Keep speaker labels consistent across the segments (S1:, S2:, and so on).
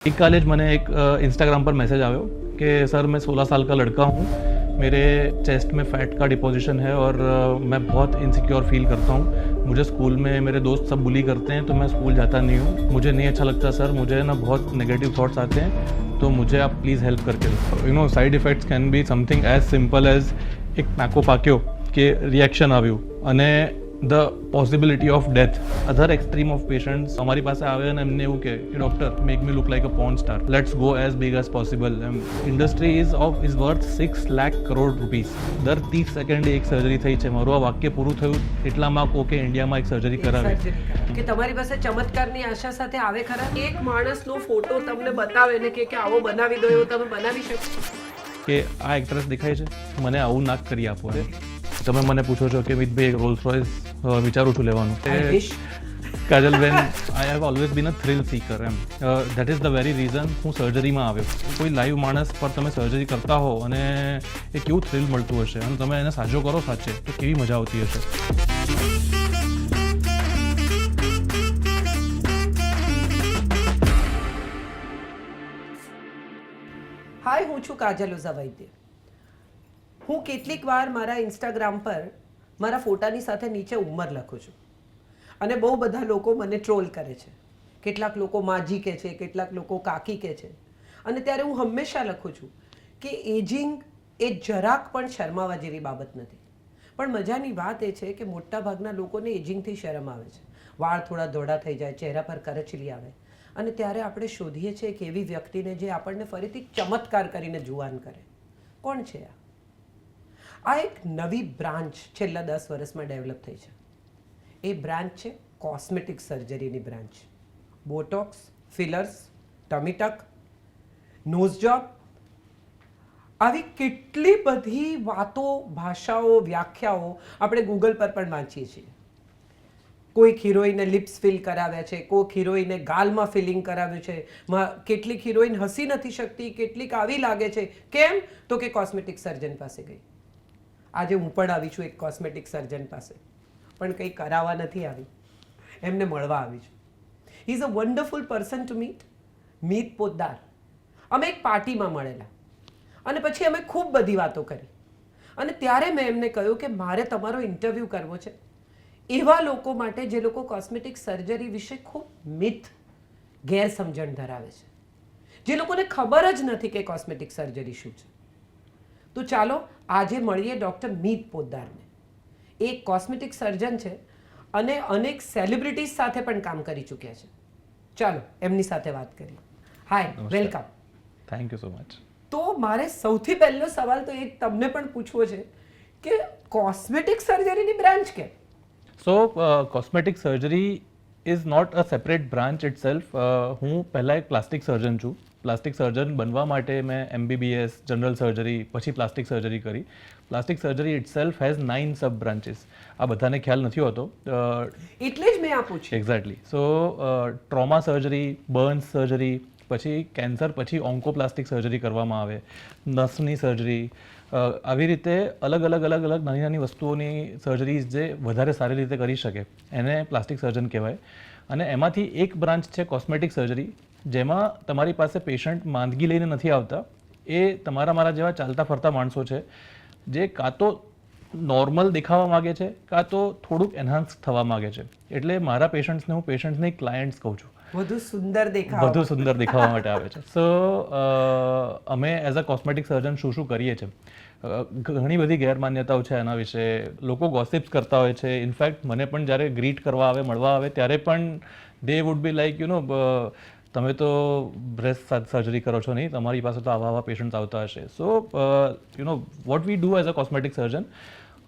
S1: एक कॉलेज मैंने एक इंस्टाग्राम पर मैसेज आया कि सर मैं 16 साल का लड़का हूँ, मेरे चेस्ट में फैट का डिपोजिशन है और मैं बहुत इनसिक्योर फील करता हूँ। मुझे स्कूल में मेरे दोस्त सब बुली करते हैं तो मैं स्कूल जाता नहीं हूँ, मुझे नहीं अच्छा लगता सर, मुझे ना बहुत नेगेटिव थॉट्स आते हैं, तो मुझे आप प्लीज़ हेल्प करके side effects can be something as simple as એક નાકો પાક્યો કે રિએક્શન આવ્યું અને the possibility of death. Other extreme of patients અમારી પાસે આવે અને એમને એવું કહે કે doctor make me look like a porn star, let's go as big as possible. Industry is worth 6 lakh crore rupees. દર 30 સેકન્ડે એક સર્જરી થઈ છે. મારું આ વાક્ય પૂરું થયું એટલામાં કહો કે ઇન્ડિયામાં એક સર્જરી કરાવે
S2: કે તમારી પાસે ચમત્કારની આશા સાથે આવે ખરા. એક માણસનો ફોટો તમને બતાવે ને કે આવો બનાવી દો, એવો તમે બનાવી શકો
S1: કે આ એક્ટ્રેસ દેખાય છે, મને આવું નાક કરી આપો. તમે મને પૂછો છો કે મિતભાઈ રોલ્સ રોયસ વિચારું છું લેવાનું. Kajalben, I have always been a thrill seeker M. That is the very reason હું સર્જરીમાં આવ્યો. કોઈ લાઈવ માણસ પર તમે સર્જરી કરતા હો અને એ કેવું થ્રિલ મળતું હશે અને તમે એને સાજો કરો સાચે તો કેવી મજા આવતી હશે.
S2: હાય, હું છું કાજલ ઓઝા વૈદ્ય. હું કેટલીક વાર મારા ઇન્સ્ટાગ્રામ પર મારા ફોટાની સાથે નીચે ઉંમર લખું છું અને બહુ બધા લોકો મને ટ્રોલ કરે છે. કેટલાક લોકો માજી કહે છે, કેટલાક લોકો કાકી કહે છે. અને ત્યારે હું હંમેશા લખું છું કે એજિંગ એ જરાક પણ શરમાવા જેવી બાબત નથી. પણ મજાની વાત એ છે કે મોટાભાગના લોકોને એજિંગથી શરમ આવે છે. વાળ થોડા ધોળા થઈ જાય, ચહેરા પર કરચલી આવે અને ત્યારે આપણે શોધીએ છીએ કે એવી વ્યક્તિને જે આપણને ફરીથી ચમત્કાર કરીને જુવાન કરે. કોણ છે આ? આ એક નવી બ્રાન્ચ છેલ્લા 10 વર્ષમાં ડેવલપ થઈ છે. એ બ્રાન્ચ છે કોસ્મેટિક સર્જરીની branch. Botox, fillers, tummy tuck, nose job, આવી કેટલી બધી વાતો, ભાષાઓ, વ્યાખ્યાઓ આપણે ગૂગલ પર પણ વાંચીએ છીએ. કોઈક હિરોઈને લિપ્સ ફિલ કરાવ્યા છે, કોઈક હિરોઈને ગાલમાં ફિલિંગ કરાવ્યું છે, કેટલીક હિરોઈન હસી નથી શકતી, કેટલીક આવી લાગે છે. કેમ? તો કે કોસ્મેટિક સર્જન પાસે ગઈ. આજે હું પણ આવી છું એક કોસ્મેટિક સર્જન પાસે, પણ કંઈ કરાવવા નથી આવી, એમને મળવા આવી છું. He is a wonderful person to meet. Meet Poddar. અમે એક પાર્ટીમાં મળેલા અને પછી અમે ખૂબ બધી વાતો કરી અને ત્યારે મેં એમને કહ્યું કે મારે તમારો ઇન્ટરવ્યૂ કરવો છે એવા લોકો માટે જે લોકો કોસ્મેટિક સર્જરી વિશે ખૂબ મિથ, ગેરસમજણ ધરાવે છે, જે લોકોને ખબર જ નથી કે કોસ્મેટિક સર્જરી શું છે. તો ચાલો આજે મળીએ ડૉક્ટર મીત પોદ્દારને. એ કોસ્મેટિક સર્જન છે અને અનેક સેલિબ્રિટીઝ સાથે પણ કામ કરી ચૂક્યા છે. ચાલો એમની સાથે વાત કરીએ. Hi, welcome.
S1: Thank you so much.
S2: તો મારે સૌથી પહેલો સવાલ તો એ તમને પણ પૂછવો છે કે કોસ્મેટિક સર્જરીની બ્રાન્ચ કેમ?
S1: So cosmetic surgery is not a separate branch itself. હું પહેલાં એક પ્લાસ્ટિક સર્જન છું. પ્લાસ્ટિક સર્જન બનવા માટે મેં MBBS, જનરલ સર્જરી, પછી પ્લાસ્ટિક સર્જરી કરી. Plastic surgery it self has 9 sub branches. આ બધાને ખ્યાલ નથી હોતો.
S2: એટલે જ મેં આ પૂછ્યું.
S1: એક્ઝેક્ટલી. સો ટ્રોમા સર્જરી, બર્ન્સ સર્જરી, પછી કેન્સર પછી ઓન્કોપ્લાસ્ટિક સર્જરી કરવામાં આવે, નસની સર્જરી, આવી રીતે અલગ અલગ નાની નાની વસ્તુઓની સર્જરીઝ જે વધારે સારી રીતે કરી શકે એને પ્લાસ્ટિક સર્જન કહેવાય. અને એમાંથી એક બ્રાન્ચ છે કોસ્મેટિક સર્જરી, જેમાં તમારી પાસે પેશન્ટ માંદગી લઈને નથી આવતા. એ તમારા મારા જેવા ચાલતા ફરતા માણસો છે જે કાં તો નોર્મલ દેખાવા માગે છે કાં તો થોડુંક એન્હાન્સ થવા માગે છે. એટલે મારા પેશન્ટ્સને હું પેશન્ટ્સને ક્લાયન્ટ્સ કહું છું.
S2: વધુ સુંદર દેખાવા
S1: માટે આવે છે. સો અમે એઝ અ કોસ્મેટિક સર્જન શું કરીએ છીએ, ઘણી બધી ગેરમાન્યતાઓ છે એના વિશે. લોકો ગોસિપ્સ કરતા હોય છે. ઇનફેક્ટ મને પણ જ્યારે ગ્રીટ કરવા આવે, મળવા આવે, ત્યારે પણ દે વુડ બી લાઈક તમે તો બ્રેસ્ટ સર્જરી કરો છો નહીં, તમારી પાસે તો આવા પેશન્ટ્સ આવતા હશે. So what we do as a cosmetic surgeon,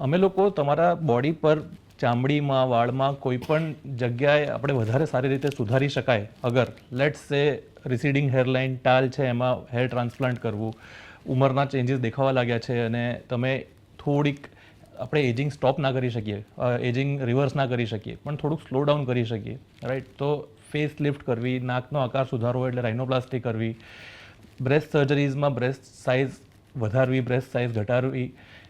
S1: અમે લોકો તમારા બોડી પર ચામડીમાં, વાળમાં કોઈ પણ જગ્યાએ આપણે વધારે સારી રીતે સુધારી શકાય. અગર લેટ્સ સે રિસીડિંગ હેરલાઇન, ટાલ છે, એમાં હેર ટ્રાન્સપ્લાન્ટ કરવું, ઉંમરના ચેન્જીસ દેખાવા લાગ્યા છે અને તમે થોડીક, આપણે એજિંગ સ્ટોપ ના કરી શકીએ, એજિંગ રિવર્સ ના કરી શકીએ, પણ થોડુંક સ્લો ડાઉન કરી શકીએ, રાઈટ? તો ફેસ લિફ્ટ કરવી, નાકનો આકાર સુધારવો એટલે રાઇનોપ્લાસ્ટી કરવી, બ્રેસ્ટ સર્જરીઝમાં બ્રેસ્ટ સાઇઝ વધારવી, બ્રેસ્ટ સાઇઝ ઘટાડવી.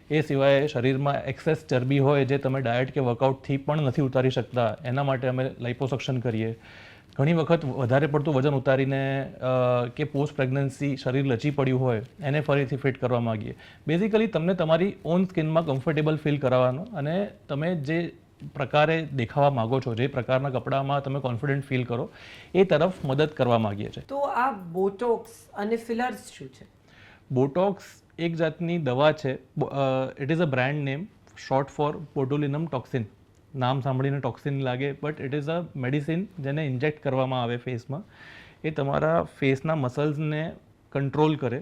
S1: એ સિવાય શરીરમાં એક્સેસ ચરબી હોય જે તમે ડાયટ કે વર્કઆઉટથી પણ નથી ઉતારી શકતા, એના માટે અમે લાઇપોસક્શન કરીએ. ઘણી વખત વધારે પડતું વજન ઉતારીને કે પોસ્ટ પ્રેગ્નન્સી શરીર લચી પડ્યું હોય એને ફરીથી ફિટ કરવા માંગીએ. બેઝિકલી તમને તમારી ઓન સ્કિનમાં કમ્ફર્ટેબલ ફીલ કરાવવાનો અને તમે જે પ્રકારે દેખાવા માગો છો, જે પ્રકારના કપડામાં તમે કોન્ફિડન્ટ ફીલ કરો એ તરફ મદદ કરવા માંગીએ છીએ.
S2: તો આ બોટોક્સ અને ફિલર્સ શું છે?
S1: બોટોક્સ એક જાતની દવા છે. It is a brand name, short for botulinum toxin. નામ સાંભળીને ટોક્સિન લાગે, but it is a medicine જેને ઇન્જેક્ટ કરવામાં આવે ફેસમાં. એ તમારા ફેસના મસલ્સને કંટ્રોલ કરે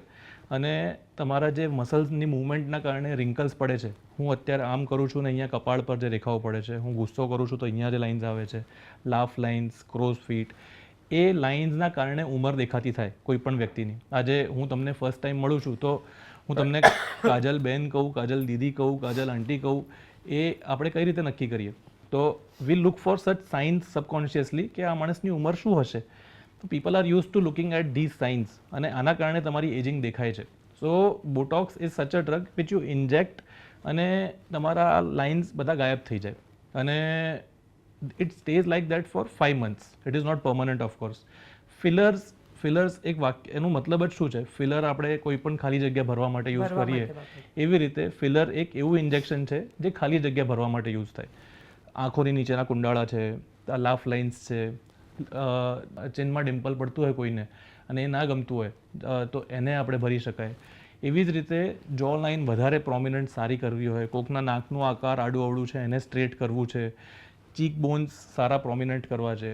S1: અને તમારા જે મસલ્સની મૂવમેન્ટના કારણે રિંકલ્સ પડે છે, હું અત્યારે આમ કરું છું ને અહીંયા કપાળ પર જે રેખાઓ પડે છે, હું ગુસ્સો કરું છું તો અહીંયા જે લાઇન્સ આવે છે, લાફ લાઇન્સ, ક્રોઝ ફીટ, એ લાઇન્સના કારણે ઉંમર દેખાતી થાય કોઈ પણ વ્યક્તિની. આજે હું તમને ફર્સ્ટ ટાઈમ મળું છું તો હું તમને કાજલ બેન કહું, કાજલ દીદી કહું, કાજલ આંટી કહું, એ આપણે કઈ રીતે નક્કી કરીએ? તો we look for such signs subconsciously કે આ માણસની ઉંમર શું હશે. તો people are use to looking at these signs અને આના કારણે તમારી એજિંગ દેખાય છે. સો Botox is such a drug which you inject અને તમારા લાઇન્સ બધા ગાયબ થઈ જાય અને it stays like that for 5 months. It is not permanent of course. Fillers એક વાક્ય, એનું મતલબ જ શું છે? ફિલર આપણે કોઈ પણ ખાલી જગ્યા ભરવા માટે યુઝ કરીએ એવી રીતે ફિલર એક એવું ઇન્જેક્શન છે જે ખાલી જગ્યા ભરવા માટે યુઝ થાય. આંખોની નીચેના કુંડાળા છે, લાફ લાઇન્સ છે, ચિનમાં ડિમ્પલ પડતું હોય કોઈને અને એ ના ગમતું હોય તો એને આપણે ભરી શકાય. એવી જ રીતે જો લાઇન વધારે પ્રોમિનન્ટ સારી કરવી હોય, કોકના નાકનો આકાર આડું અવળું છે એને સ્ટ્રેટ કરવું છે, ચીક બોન્સ સારા પ્રોમિનન્ટ કરવા છે,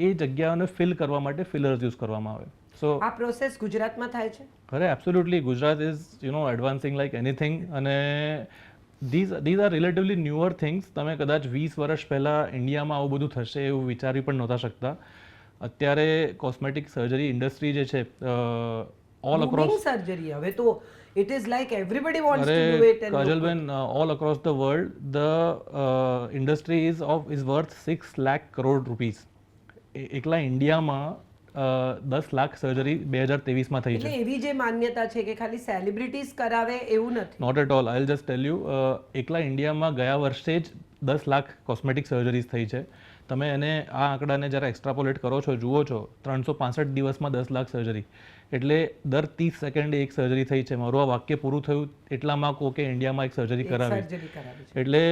S1: એ જગ્યાઓને ફિલ કરવા માટે ફિલર્સ યુઝ કરવામાં આવે. સો
S2: આ પ્રોસેસ ગુજરાતમાં થાય છે?
S1: અરે absolutely, Gujarat is advancing like anything અને these are relatively newer things. તમે કદાચ 20 વર્ષ પહેલાં ઇન્ડિયામાં આવું બધું થશે એવું વિચારી પણ નહોતા શકતા. અત્યારે કોસ્મેટિક સર્જરી ઇન્ડસ્ટ્રી જે છે ઓલ અક્રોસ
S2: સર્જરી, હવે તો it is like everybody wants to do it.
S1: Kajalben, all across the world the industry is worth 6 lakh crore rupees. એકલા ઇન્ડિયામાં 10 લાખ સર્જરી 2023માં થઈ છે.
S2: એટલે એવી જે માન્યતા છે કે ખાલી સેલિબ્રિટીઝ કરાવે એવું નથી.
S1: Not at all. I will just tell you, એકલા ઇન્ડિયામાં ગયા વર્ષે જ 10 લાખ કોસ્મેટિક સર્જરીઝ થઈ છે. તમે એને આ આંકડાને જ્યારે એક્સ્ટ્રાપોલેટ કરો છો, જુઓ છો, 365 દિવસમાં 10 લાખ સર્જરી એટલે દર 30 સેકન્ડે એક સર્જરી થઈ છે. મારું આ વાક્ય પૂરું થયું એટલામાં કહો કે ઇન્ડિયામાં એક સર્જરી કરાવી. એટલે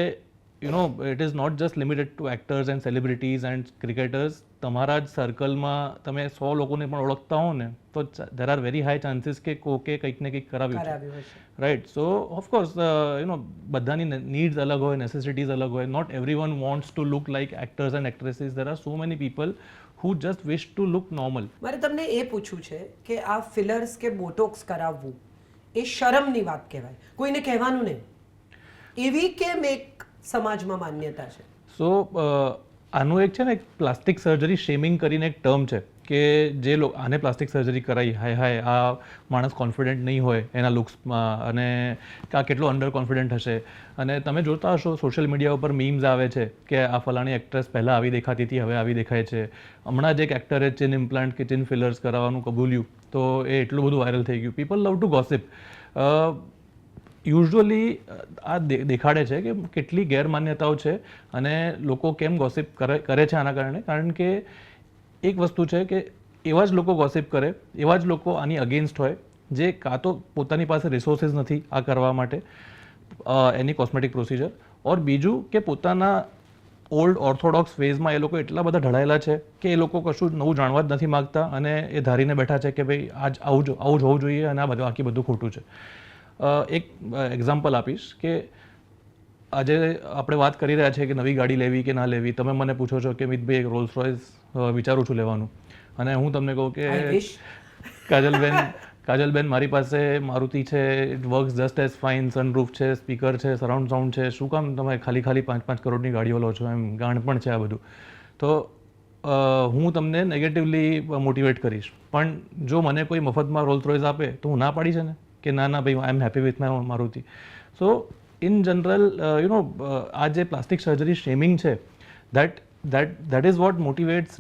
S1: it is not just limited to actors and celebrities and cricketers. તમારા જ સર્કલમાં તમે 100 લોકોને પણ ઓળખતા હો ને તો there are very high chances કે કોકે કંઈક ને કંઈક કરાવ્યું છે, રાઈટ? સો ઓફકોર્સ બધાની નીડ્સ અલગ હોય, નેસેસિટીઝ અલગ હોય. Not everyone wants to look like actors and actresses. there are so many people who just wish to look normal.
S2: મારે તમને એ પૂછવું છે કે આ ફિલર્સ કે બોટોક્સ કરાવવું એ શરમની વાત કહેવાય, કોઈને કહેવાનું નહીં, એવી કેમ એક સમાજમાં માન્યતા છે?
S1: સો આનું એક છે ને, એક પ્લાસ્ટિક સર્જરી શેમિંગ કરીને એક ટર્મ છે કે જે લોકો આને પ્લાસ્ટિક સર્જરી કરાવી, હાય આ માણસ કોન્ફિડન્ટ નહીં હોય એના લુક્સમાં અને આ કેટલો અંડર કોન્ફિડન્ટ હશે. અને તમે જોતા હશો સોશિયલ મીડિયા ઉપર મીમ્સ આવે છે કે આ ફલાણી એક્ટ્રેસ પહેલાં આવી દેખાતી હતી, હવે આવી દેખાય છે. હમણાં જ એક એક્ટરે ચિન ઇમ્પ્લાન્ટ કે ચિન ફિલર્સ કરાવવાનું કબૂલ્યું તો એ એટલું બધું વાયરલ થઈ ગયું. People love to gossip. Usually આ દેખાડે છે કે કેટલી ગેરમાન્યતાઓ છે અને લોકો કેમ ગોસિપ કરે છે આના કારણે. કારણ કે એક વસ્તુ છે કે એવા જ લોકો ગોસિપ કરે, એવા જ લોકો આની અગેન્સ્ટ હોય જે કાં તો પોતાની પાસે રિસોર્સિસ નથી આ કરવા માટે એની કોસ્મેટિક પ્રોસિજર, ઓર બીજું કે પોતાના ઓલ્ડ ઓર્થોડોક્સ વેઝમાં એ લોકો એટલા બધા ઢળાયેલા છે કે એ લોકો કશું નવું જાણવા જ નથી માગતા અને એ ધારીને બેઠા છે કે ભાઈ આવું જ હોવું જોઈએ અને આ બાકી બધું ખોટું છે. એક એક્ઝામ્પલ આપીશ કે આજે આપણે વાત કરી રહ્યા છીએ કે નવી ગાડી લેવી કે ના લેવી. તમે મને પૂછો છો કે મિતભાઈ એક રોલ્સ રોયસ વિચારું છું લેવાનું અને હું તમને કહું કે કાજલબેન મારી પાસે મારુતિ છે, it works just as fine, sunroof છે, સ્પીકર છે, સરાઉન્ડ સાઉન્ડ છે, શું કામ તમે ખાલી 5 કરોડની ગાડીઓ લો છો? એમ ગાંડ પણ છે આ બધું. તો હું તમને નેગેટિવલી મોટિવેટ કરીશ, પણ જો મને કોઈ મફતમાં રોલ્સ રોયસ આપે તો હું ના પાડી છે ને કે ના ભાઈ I am happy with my Maruti. So in general આ જે પ્લાસ્ટિક સર્જરી શેમિંગ છે that is what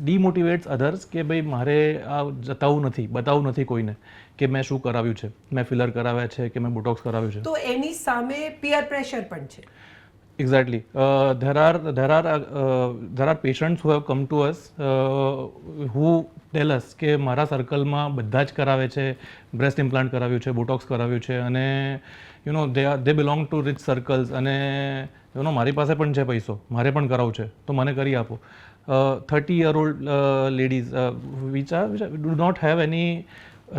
S1: demotivates others કે ભાઈ મારે આ બતાવવું નથી કોઈને કે મેં શું કરાવ્યું છે, મેં ફિલર કરાવ્યા છે કે મેં બોટોક્સ કરાવ્યું છે.
S2: તો એની સામે પીયર પ્રેશર પણ છે.
S1: Exactly. There are patients who have come to us who tell us કે મારા સર્કલમાં બધા જ કરાવે છે, બ્રેસ્ટ ઇમ્પ્લાન્ટ કરાવ્યું છે, બોટોક્સ કરાવ્યું છે, અને they belong to rich circles, અને મારી પાસે પણ છે પૈસો, મારે પણ કરાવવું છે તો મને કરી આપો. 30-year-old ladies which do not have any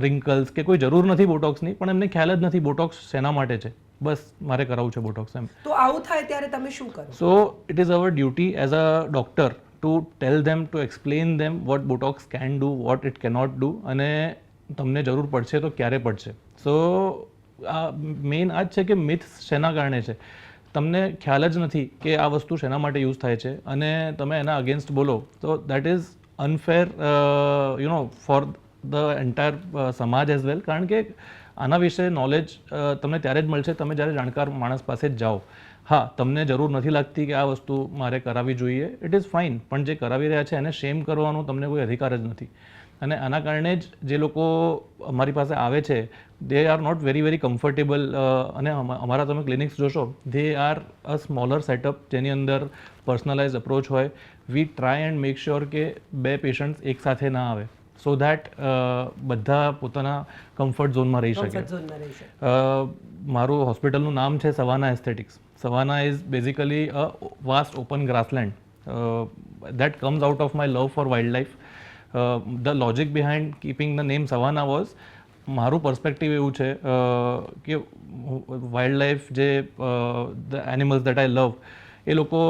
S1: wrinkles, કે કોઈ જરૂર નથી બોટોક્સની, પણ એમને ખ્યાલ જ નથી બોટોક્સ શેના માટે છે, બસ મારે કરાવવું છે બોટોક્સ એમ.
S2: તો આવું થાય ત્યારે તમે શું કરો?
S1: So it is our duty as a doctor to tell them, to explain them what Botox can do, what it cannot do, અને તમને જરૂર પડશે તો ક્યારે પડશે. સો મેઇન આ જ છે કે મિથ્સ શેના કારણે છે, તમને ખ્યાલ જ નથી કે આ વસ્તુ શેના માટે યુઝ થાય છે, અને તમે એના અગેન્સ્ટ બોલો તો that is unfair for the entire સમાજ એઝ વેલ. કારણ કે આના વિશે નોલેજ તમને ત્યારે જ મળશે તમે જ્યારે જાણકાર માણસ પાસે જ જાઓ. હા, તમને જરૂર નથી લાગતી કે આ વસ્તુ મારે કરાવવી જોઈએ, ઇટ ઇઝ ફાઇન, પણ જે કરાવી રહ્યા છે એને શેમ કરવાનો તમને કોઈ અધિકાર જ નથી. અને આના કારણે જ જે લોકો અમારી પાસે આવે છે they are not very comfortable. અને અમારા તમે ક્લિનિક્સ જોશો, they are a smaller setup જેની અંદર પર્સનલાઇઝ અપ્રોચ હોય. We try and make sure કે 2 પેશન્ટ્સ એકસાથે ના આવે, સો ધેટ બધા પોતાના કમ્ફર્ટ ઝોનમાં રહી શકે. મારું હોસ્પિટલનું નામ છે Savannah aesthetics. Savannah is basically a vast open grassland that comes out of my love for wildlife. The logic behind keeping the name Savannah was, મારું પર્સપેક્ટિવ એવું છે કે વાઇલ્ડ જે ધ એનિમલ્સ દેટ આઈ લવ, એ લોકો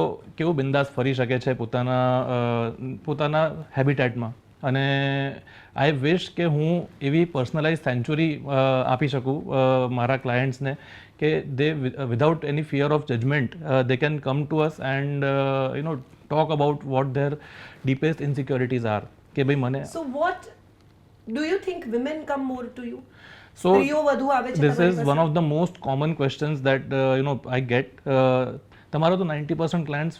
S1: કેવું બિંદાસ ફરી શકે છે પોતાના હેબિટેટમાં, અને આઈ વિશ કે હું એવી પર્સનલાઇઝ સેન્ચ્યુરી આપી શકું મારા ક્લાયન્ટ્સને કે they without any fear of judgment they can come to us and talk about what their deepest insecurities are. કે ભાઈ મને
S2: So what do you think women come more to you?
S1: So
S2: સ્ત્રીઓ વધુ આવે છે
S1: this
S2: તમારી
S1: is
S2: પાસે?
S1: one of the most common questions that I get. તમારો તો 90% ક્લાયન્ટ્સ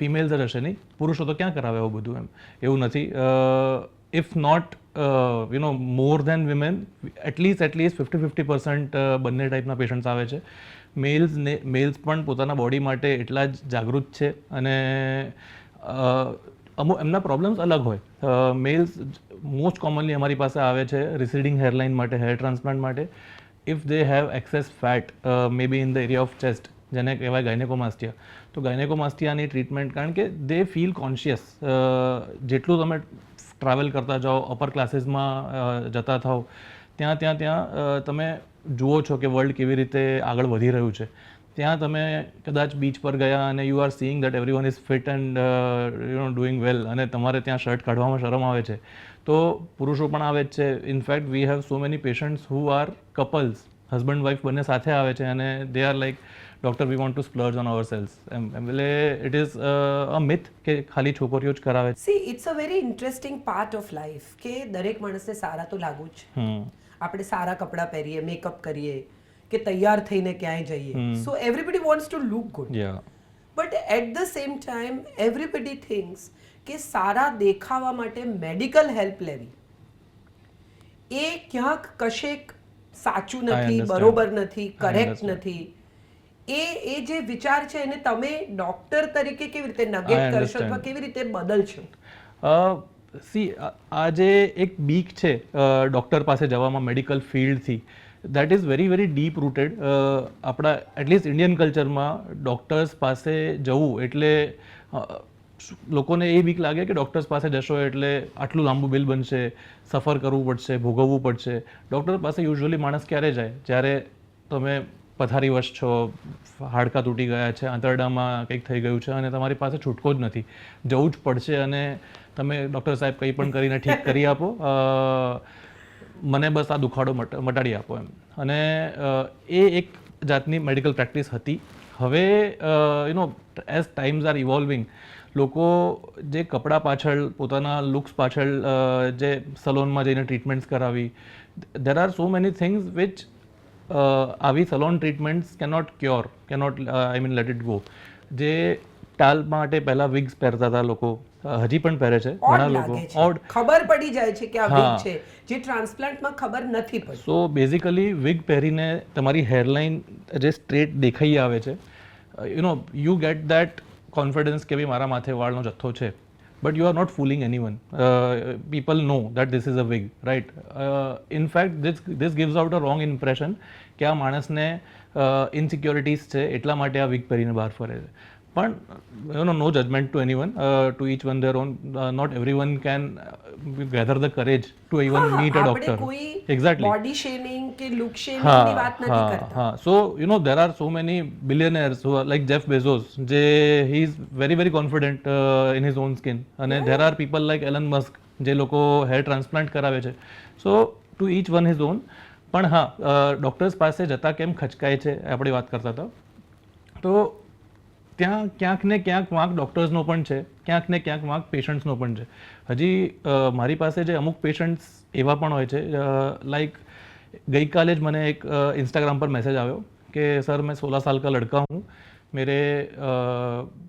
S1: ફિમેલ્સ જ હશે નહીં, પુરુષો તો ક્યાં કરાવે એવું બધું, એમ એવું નથી. If not more than women, at least 50% બંને ટાઈપના પેશન્ટ્સ આવે છે. મેલ્સ પણ પોતાના બોડી માટે એટલા જ જાગૃત છે, અને અમુક એમના પ્રોબ્લેમ્સ અલગ હોય. મેલ્સ મોસ્ટ કોમનલી અમારી પાસે આવે છે રિસીડિંગ હેરલાઇન માટે, હેર ટ્રાન્સપ્લાન્ટ માટે. If they have access fat May B in the area of chest, જેને કહેવાય ગાયનેકોમાસ્ટિયા, તો ગાયનેકોમાસ્ટિયાની ટ્રીટમેન્ટ, કારણ કે દે ફીલ કોન્શિયસ. જેટલું તમે ટ્રાવેલ કરતા જાઓ, અપર ક્લાસીસમાં જતા થાઓ, ત્યાં તમે જુઓ છો કે વર્લ્ડ કેવી રીતે આગળ વધી રહ્યું છે. ત્યાં તમે કદાચ બીચ પર ગયા અને you are seeing that everyone is fit and doing વેલ, અને તમારે ત્યાં શર્ટ કાઢવામાં શરમ આવે છે, તો પુરુષો પણ આવે જ છે. In fact we have so many patients who are couples, husband wife બંને સાથે આવે છે, અને they are like, doctor we want to splurge on ourselves. એટલે ઇટ ઇઝ અ મિથ કે ખાલી છોકરીઓ જ કરાવે છે.
S2: See it's a very interesting part of life કે દરેક માણસને સારા તો લાગવું જ. આપણે સારા કપડાં પહેરીએ, મેકઅપ કરીએ, કે તૈયાર થઈને ક્યાંય જઈએ, so everybody wants to look good. But at the same time everybody thinks કે સારા દેખાવા માટે મેડિકલ હેલ્પ લેવી એ ક્યાંક કશેક સાચું નથી, બરોબર નથી, કરેક્ટ નથી. એ જે વિચાર છે એને તમે ડોક્ટર તરીકે કેવી રીતે નગેટ કરશો અથવા કેવી રીતે બદલશો?
S1: સી, આ જે એક બીક છે ડૉક્ટર પાસે જવામાં મેડિકલ ફિલ્ડથી, that is very deep rooted. આપણા એટલીસ્ટ ઇન્ડિયન કલ્ચરમાં ડૉક્ટર્સ પાસે જવું એટલે લોકોને એ બીક લાગે કે ડૉક્ટર્સ પાસે જશો એટલે આટલું લાંબુ બિલ બનશે, સફર કરવું પડશે, ભોગવવું પડશે. ડૉક્ટર પાસે યુઝ્યુઅલી માણસ ક્યારે જાય? જ્યારે તમે પથારીવશ છો, હાડકાં તૂટી ગયા છે, આંતરડામાં કંઈક થઈ ગયું છે, અને તમારી પાસે છૂટકો જ નથી, જવું જ પડશે, અને તમે ડૉક્ટર સાહેબ કંઈ પણ કરીને ઠીક કરી આપો, મને બસ આ દુખાડો મટાડી આપો એમ. અને એ એક જાતની મેડિકલ પ્રેક્ટિસ હતી. હવે એઝ ટાઈમ્સ આર ઇવોલ્વિંગ, લોકો જે કપડાં પાછળ, પોતાના લુક્સ પાછળ જે સલોનમાં જઈને ટ્રીટમેન્ટ્સ કરાવી, there are so many things which આવી salon treatments cannot cure, let it go. જે ટાલ માટે પહેલા વિગ્સ પહેરતા હતા લોકો, હજી પણ પહેરે છે ઘણા લોકો.
S2: ખબર પડી જાય છે કે આ વિગ છે, જે ટ્રાન્સપ્લાન્ટમાં ખબર નથી પડતી.
S1: સો બેઝિકલી વિગ પહેરીને તમારી હેરલાઇન જે સ્ટ્રેટ દેખાઈ આવે છે, યુ ગેટ દેટ કોન્ફિડન્સ કે ભાઈ મારા માથે વાળનો જથ્થો છે, but you are not fooling anyone. People know that this is a wig, right? In fact this gives out a wrong impression કે આ માણસને ઇનસિક્યોરિટીઝ છે એટલા માટે આ વિગ પહેરીને બહાર ફરે છે. પણ no judgment to anyone, to each one their own. Not everyone can gather the courage to even meet a doctor.
S2: કોઈ
S1: એક્ઝેક્ટલી.
S2: બોડી શેમિંગ કે લુક શેમિંગની વાત નથી કરતા.
S1: So there are so many billionaires who are like Jeff Bezos. He is very very confident in his own skin. અને there are people like Elon Musk જે લોકો hair transplant કરાવે છે. So to each one his own. પણ હા, doctors પાસે જતા કેમ ખચકાય છે આપણે વાત કરતા હતા. તો ત્યાં ક્યાંક ને ક્યાંક વાંક ડૉક્ટર્સનો પણ છે, ક્યાંક ને ક્યાંક વાંક પેશન્ટ્સનો પણ છે. હજી મારી પાસે જે અમુક પેશન્ટ્સ એવા પણ હોય છે, લાઈક गईकाले मैंने एक इंस्टाग्राम पर मैसेज आया कि सर मैं 16 साल का लड़का हूँ, मेरे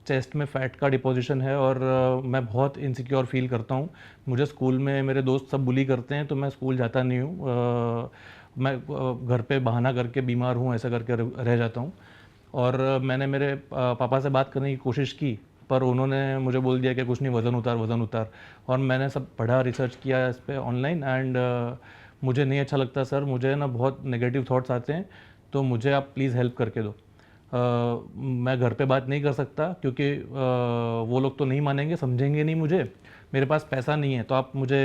S1: चेस्ट में फैट का डिपोजिशन है और मैं बहुत इनसिक्योर फील करता हूँ. मुझे स्कूल में मेरे दोस्त सब बुली करते हैं तो मैं स्कूल जाता नहीं हूँ. मैं घर पे बहाना करके बीमार हूँ ऐसा करके रह जाता हूँ. और मैंने मेरे पापा से बात करने की कोशिश की पर उन्होंने मुझे बोल दिया कि कुछ नहीं, वज़न उतार. और मैंने सब पढ़ा, रिसर्च किया इस पर ऑनलाइन एंड मुझे नहीं अच्छा लगता सर, मुझे ना बहुत नेगेटिव थॉट्स आते हैं, तो मुझे आप प्लीज़ हेल्प करके दो. मैं घर पे बात नहीं कर सकता क्योंकि वो लोग तो नहीं मानेंगे, समझेंगे नहीं मुझे. मेरे पास पैसा नहीं है तो आप मुझे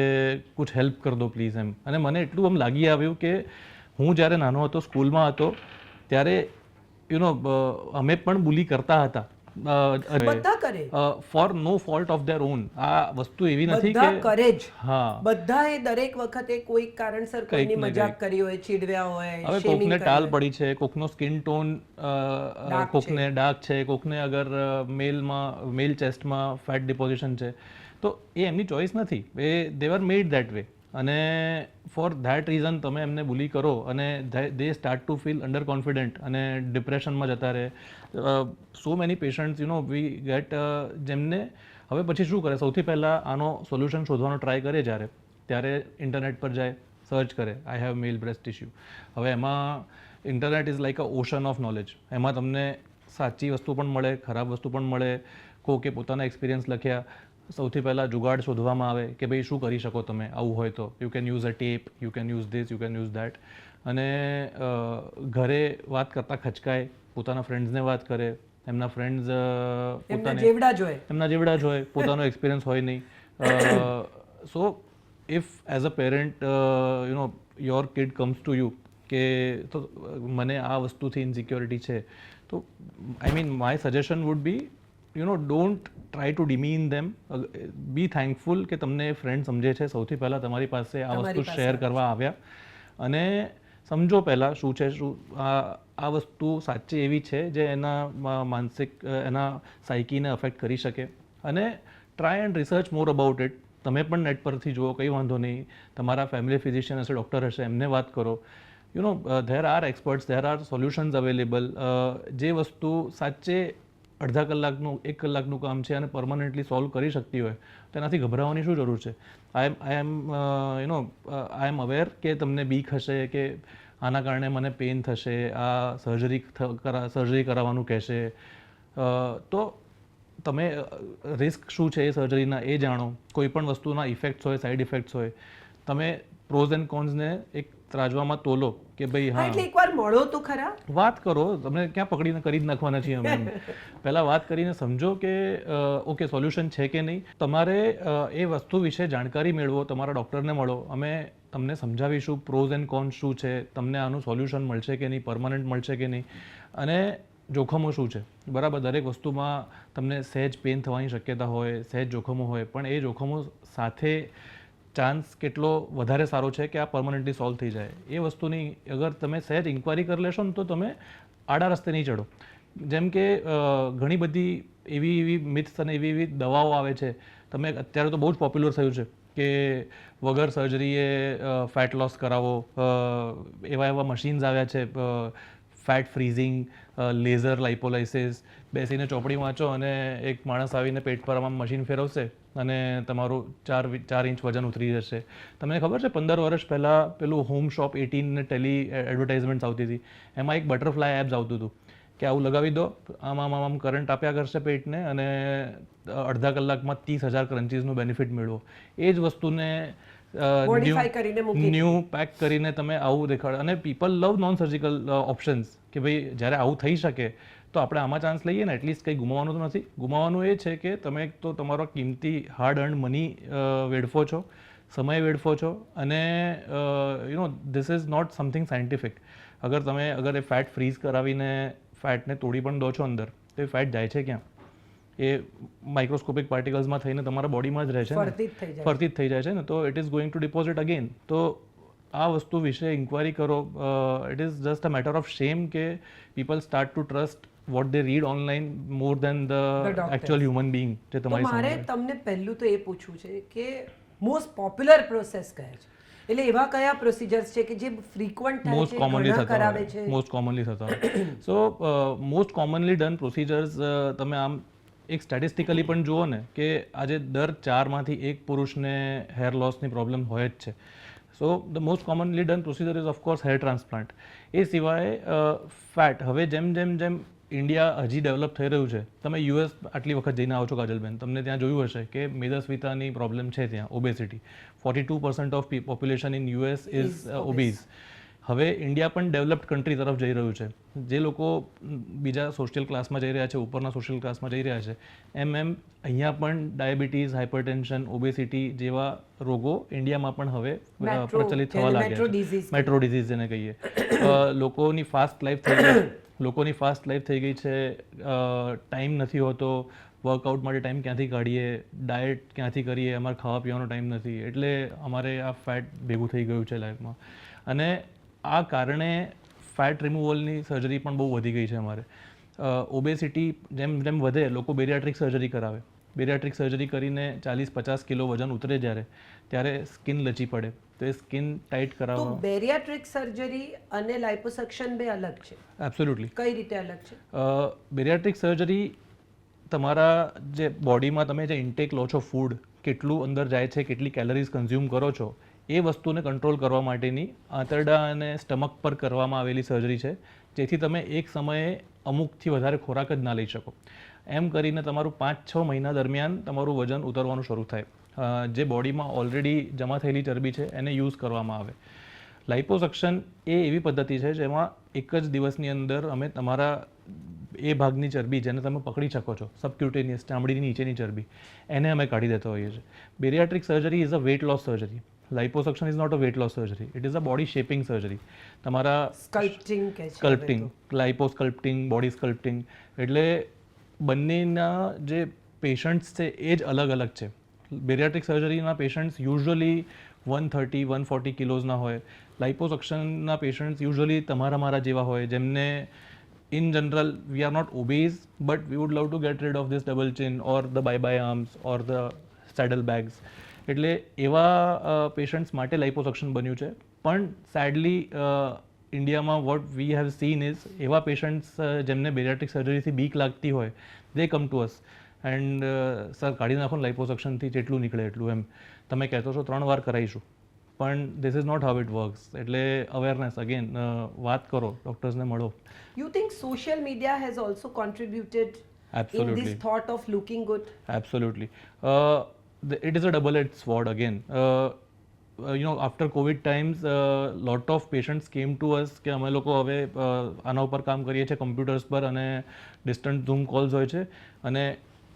S1: कुछ હેલ્પ કર દો પ્લીઝ એમ. અને મને એટલું આમ લાગી આવ્યું કે હું જ્યારે નાનો હતો, સ્કૂલમાં હતો, ત્યારે અમે પણ બુલી કરતા હતા.
S2: બધા કરે,
S1: for no fault of their own. આ વસ્તુ એવી નથી કે
S2: બધા કરે જ.
S1: હા,
S2: બધાએ દરેક વખતે કોઈક કારણસર કોઈની મજાક કરી હોય, ચીડવ્યા હોય,
S1: હવે કોકને ટાલ પડી છે, કોકનો સ્કિન ટોન, કોકને ડાર્ક છે, કોકને અગર મેલ ચેસ્ટમાં ફેટ ડિપોઝિશન છે, તો એ એમની ચોઇસ નથી. એ they are made that way. અને ફોર ધેટ રીઝન તમે એમને બુલી કરો અને they start to feel under confident અને ડિપ્રેશનમાં જતા રહે. So many patients we get, જેમને હવે પછી શું કરે, સૌથી પહેલાં આનો સોલ્યુશન શોધવાનો ટ્રાય કરે ત્યારે ઇન્ટરનેટ પર જાય, સર્ચ કરે I have male breast tissue. હવે એમાં internet is like a ocean of knowledge. એમાં તમને સાચી વસ્તુ પણ મળે, ખરાબ વસ્તુ પણ મળે. કોકે પોતાના એક્સપિરિયન્સ લખ્યા. સૌથી પહેલાં જુગાડ શોધવામાં આવે કે ભાઈ શું કરી શકો તમે આવું હોય તો. You can use a tape, you can use this, you can use that. અને ઘરે વાત કરતાં ખચકાય, પોતાના ફ્રેન્ડ્સને વાત કરે. એમના ફ્રેન્ડ્સ
S2: એમના જેવડા જ હોય,
S1: પોતાનો એક્સપિરિયન્સ હોય નહીં. So if as a parent your kid comes to you કે તો મને આ વસ્તુથી ઇનસિક્યોરિટી છે, તો I mean my suggestion would be don't try to demean them. Be thankful કે તમને ફ્રેન્ડ સમજે છે. સૌથી પહેલાં તમારી પાસે આ વસ્તુ શેર કરવા આવ્યા અને સમજો પહેલાં શું છે, શું આ વસ્તુ સાચી એવી છે જે એના માનસિક, એના સાયકીને અફેક્ટ કરી શકે. અને try and research more about it. તમે પણ નેટ પરથી જુઓ, કંઈ વાંધો નહીં. તમારા ફેમિલી ફિઝિશિયન હશે, ડૉક્ટર હશે, એમને વાત કરો. There are experts, there are solutions available. જે વસ્તુ સાચે અડધા કલાકનું, 1 કલાકનું કામ છે અને પરમનન્ટલી સોલ્વ કરી શકતી હોય, તેનાથી ગભરાવાની શું જરૂર છે? આઈ એમ અવેર કે તમને બીક હશે કે આના કારણે મને પેઇન થશે, આ સર્જરી કરાવવાનું કહેશે. તો તમે રિસ્ક શું છે એ સર્જરીના એ જાણો. કોઈ પણ વસ્તુના ઇફેક્ટ્સ હોય, સાઇડ ઇફેક્ટ્સ હોય, તમે પ્રોઝ એન્ડ કોન્સને એક ત્રાજવામાં તોલો કે ભાઈ હા,
S2: એટલે એકવાર મળો તો ખરા,
S1: વાત કરો. તમને ક્યાં પકડીને કરી જ નાખવાના છીએ અમે. પહેલાં વાત કરીને સમજો કે ઓકે સોલ્યુશન છે કે નહીં. તમારે એ વસ્તુ વિશે જાણકારી મેળવો, તમારા ડૉક્ટરને મળો. અમે તમને સમજાવીશું પ્રોઝ એન્ડ કોન્સ શું છે, તમને આનું સોલ્યુશન મળશે કે નહીં, પરમનન્ટ મળશે કે નહીં, અને જોખમો શું છે. બરાબર, દરેક વસ્તુમાં તમને સહેજ પેઇન થવાની શક્યતા હોય, સહેજ જોખમો હોય, પણ એ જોખમો સાથે ચાન્સ કેટલો વધારે સારો છે કે આ પરમનન્ટલી સોલ્વ થઈ જાય એ વસ્તુની અગર તમે સહેજ ઇન્ક્વાયરી કરી લેશો ને તો તમે આડા રસ્તે નહીં ચડો. જેમ કે ઘણી બધી એવી મિથ્સ અને એવી દવાઓ આવે છે. તમે અત્યારે તો બહુ જ પોપ્યુલર થયું છે કે વગર સર્જરીએ ફેટ લોસ કરાવો. એવા મશીન્સ આવ્યા છે, ફેટ ફ્રીઝિંગ, લેઝર લાઇપોલાઇસિસ. બેસીને ચોપડી વાંચો અને એક માણસ આવીને પેટ પર આમાં મશીન ફેરવશે અને તમારું 4 ઇંચ વજન ઉતરી જશે. તમને ખબર છે 15 વર્ષ પહેલાં પેલું હોમ શોપ 18 ને ટેલી એડવર્ટાઇઝમેન્ટ આવતી હતી, એમાં એક બટરફ્લાય એપ્સ આવતું હતું કે આવું લગાવી દો, આમ કરંટ આપ્યા કરશે પેટને અને અડધા કલાકમાં 30,000 ક્રન્ચીસનું બેનિફિટ મેળવો. એ જ વસ્તુને
S2: Modify કરીને મૂકી
S1: ન્યૂ પેક કરીને તમે આવું દેખાડો. અને પીપલ લવ નોન સર્જિકલ ઓપ્શન્સ કે ભાઈ જ્યારે આવું થઈ શકે તો આપણે આમાં ચાન્સ લઈએ ને, એટલીસ્ટ કંઈ ગુમાવવાનું તો નથી. ગુમાવવાનું એ છે કે તમે એક તો તમારો કિંમતી હાર્ડ અર્ન મની વેડફો છો, સમય વેડફો છો, અને this is not something scientific. અગર એ ફેટ ફ્રીઝ કરાવીને ફેટને તોડી પણ દો છો અંદર, તો એ ફેટ જાય છે ક્યાં? એ માઇક્રોસ્કોપિક પાર્ટિકલ્સમાં થઈને તમારા બોડીમાં જ રહે છે, ફરતી જ થઈ જાય છે ને, તો it is going to deposit again. તો આ વસ્તુ વિશે ઇન્ક્વાયરી કરો. It is just a matter of shame કે people start to trust what they read online more than the actual human being જે
S2: તો
S1: તમારી
S2: મારે
S1: સામે.
S2: તમને પહેલું તો એ પૂછવું છે કે મોસ્ટ પોપ્યુલર પ્રોસેસ કયા છે, એટલે એવા કયા પ્રોસિજર્સ છે કે જે ફ્રીક્વન્ટ થાય
S1: મોસ્ટ
S2: છે,
S1: કોમનલી
S2: ઘણા
S1: થતા
S2: કરાવે
S1: હોય,
S2: છે?
S1: મોસ્ટ કોમનલી થતા હોય. સો મોસ્ટ કોમનલી ડન પ્રોસિજર્સ તમે આમ એક સ્ટેટિસ્ટિકલી પણ જુઓ ને કે આજે દર 4માંથી 1 પુરુષને હેર લોસની પ્રોબ્લેમ હોય જ છે. So the most commonly done procedure is of course hair transplant. એ સિવાય ફેટ, હવે જેમ ઇન્ડિયા હજી ડેવલપ થઈ રહ્યું છે, તમે યુએસ આટલી વખત જઈને આવો છો કાજલબેન, તમને ત્યાં જોયું હશે કે મેદસ્વીતાની પ્રોબ્લેમ છે ત્યાં, obesity. 42% of population in US is obese. હવે ઇન્ડિયા પણ ડેવલપ્ડ કન્ટ્રી તરફ જઈ રહ્યું છે. જે લોકો બીજા સોશિયલ ક્લાસમાં જઈ રહ્યા છે, ઉપરના સોશિયલ ક્લાસમાં જઈ રહ્યા છે, એમ અહીંયા પણ ડાયાબિટીસ, હાઇપરટેન્શન, ઓબેસિટી જેવા રોગો ઇન્ડિયામાં પણ હવે પ્રચલિત થવા લાગ્યા છે. મેટ્રો ડિઝીઝ જેને કહીએ. લોકોની ફાસ્ટ લાઈફ થઈ ગઈ છે, ટાઈમ નથી હોતો, વર્કઆઉટ માટે ટાઈમ ક્યાંથી કાઢીએ, ડાયટ ક્યાંથી કરીએ, અમારે ખાવા પીવાનો ટાઈમ નથી, એટલે અમારે આ ફેટ ભેગું થઈ ગયું છે લાઈફમાં. અને આ કારણે ફેટ રિમૂવલની સર્જરી પણ બહુ વધી ગઈ છે અમારે. ઓબેસિટી જેમ વધે, લોકો બેરિયાટ્રિક સર્જરી કરાવે. બેરિયાટ્રિક સર્જરી કરીને 40-50 કિલો વજન ઉતરે ત્યારે સ્કિન લચી પડે, તો એ સ્કિન ટાઈટ
S2: તો
S1: કરાવવા.
S2: બેરિયાટ્રિક સર્જરી અને લાઇપોસક્શન બે અલગ છે?
S1: એબ્સોલ્યુટલી.
S2: કઈ રીતે અલગ છે?
S1: બેરિયાટ્રિક સર્જરી તમારા જે બોડીમાં તમે જે ઇન્ટેક લો છો, ફૂડ કેટલું અંદર જાય છે, કેટલી કેલરીઝ કન્ઝ્યુમ કરો છો, એ વસ્તુને કંટ્રોલ કરવા માટેની આંતરડા અને સ્ટમક પર કરવામાં આવેલી સર્જરી છે, જેથી તમે એક સમયે અમુકથી વધારે ખોરાક જ ના લઈ શકો. એમ કરીને તમારું 5-6 મહિના દરમિયાન તમારું વજન ઉતરવાનું શરૂ થાય. જે બોડીમાં ઓલરેડી જમા થયેલી ચરબી છે એને યુઝ કરવામાં આવે. લાઇપોસક્શન એ એવી પદ્ધતિ છે જેમાં એક જ દિવસની અંદર અમે તમારા એ ભાગની ચરબી જેને તમે પકડી શકો છો, સબક્યુટેનિયસ ચામડીની નીચેની ચરબી, એને અમે કાઢી દેતા હોઈએ છીએ. Bariatric surgery is a weight loss surgery. Liposuction is not a weight loss surgery, it is a body shaping surgery. તમારા સ્કલ્પટિંગ, લાઇપોસ્કલ્પટિંગ, બોડી સ્કલ્પટિંગ, એટલે બંનેના જે પેશન્ટ્સ છે એ જ અલગ અલગ છે. બેરિયાટ્રિક સર્જરીના પેશન્ટ્સ યુઝ્યુઅલી 130-140 કિલોઝના હોય. લાઇપોસક્શનના પેશન્ટ્સ યુઝ્યુઅલી મારા જેવા હોય, જેમને in general we are not obese but we would love to get rid of this double chin or the bye arms or the saddle bags. એટલે એવા પેશન્ટ્સ માટે લાઇપોસક્શન બન્યું છે. પણ સેડલી ઇન્ડિયામાં what we have seen is એવા patients જેમને bariatric સર્જરીથી બીક લાગતી હોય, they come to us and sir કાઢી નાખો ને લાઇપોસક્શનથી જેટલું નીકળે એટલું. એમ તમે કહેતો છો 3 વાર કરાવીશું, પણ this is not how it works. એટલે અવેરનેસ, અગેન વાત કરો, ડૉક્ટર્સને મળો.
S2: You think social media has also contributed in this thought of looking good?
S1: Absolutely. It is a double-edged sword again. After COVID times, lot of patients came to us કે અમે લોકો હવે આના ઉપર કામ કરીએ છીએ કમ્પ્યુટર્સ પર અને ડિસ્ટન્ટ ઝૂમ કોલ્સ હોય છે, અને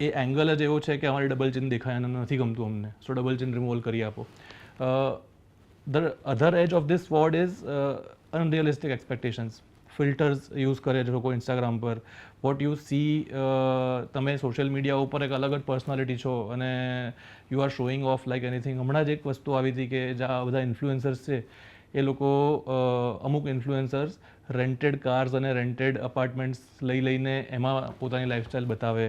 S1: એ એંગલ જ એવો છે કે અમારી ડબલ ચિન દેખાય અને નથી ગમતું અમને, સો ડબલ ચિન રિમૂવલ કરી આપો. The other edge of this sword is unrealistic expectations. Filters use કરે છે લોકો ઇન્સ્ટાગ્રામ પર. વોટ યુ સી, તમે સોશિયલ મીડિયા ઉપર એક અલગ જ પર્સનાલિટી છો અને you are showing of like anything. હમણાં જ એક વસ્તુ આવી હતી કે જ્યાં બધા ઇન્ફ્લુએન્સર્સ છે એ લોકો અમુક ઇન્ફ્લુએન્સર્સ રેન્ટેડ કાર્સ અને રેન્ટેડ અપાર્ટમેન્ટ્સ લઈને એમાં પોતાની લાઈફસ્ટાઈલ બતાવે.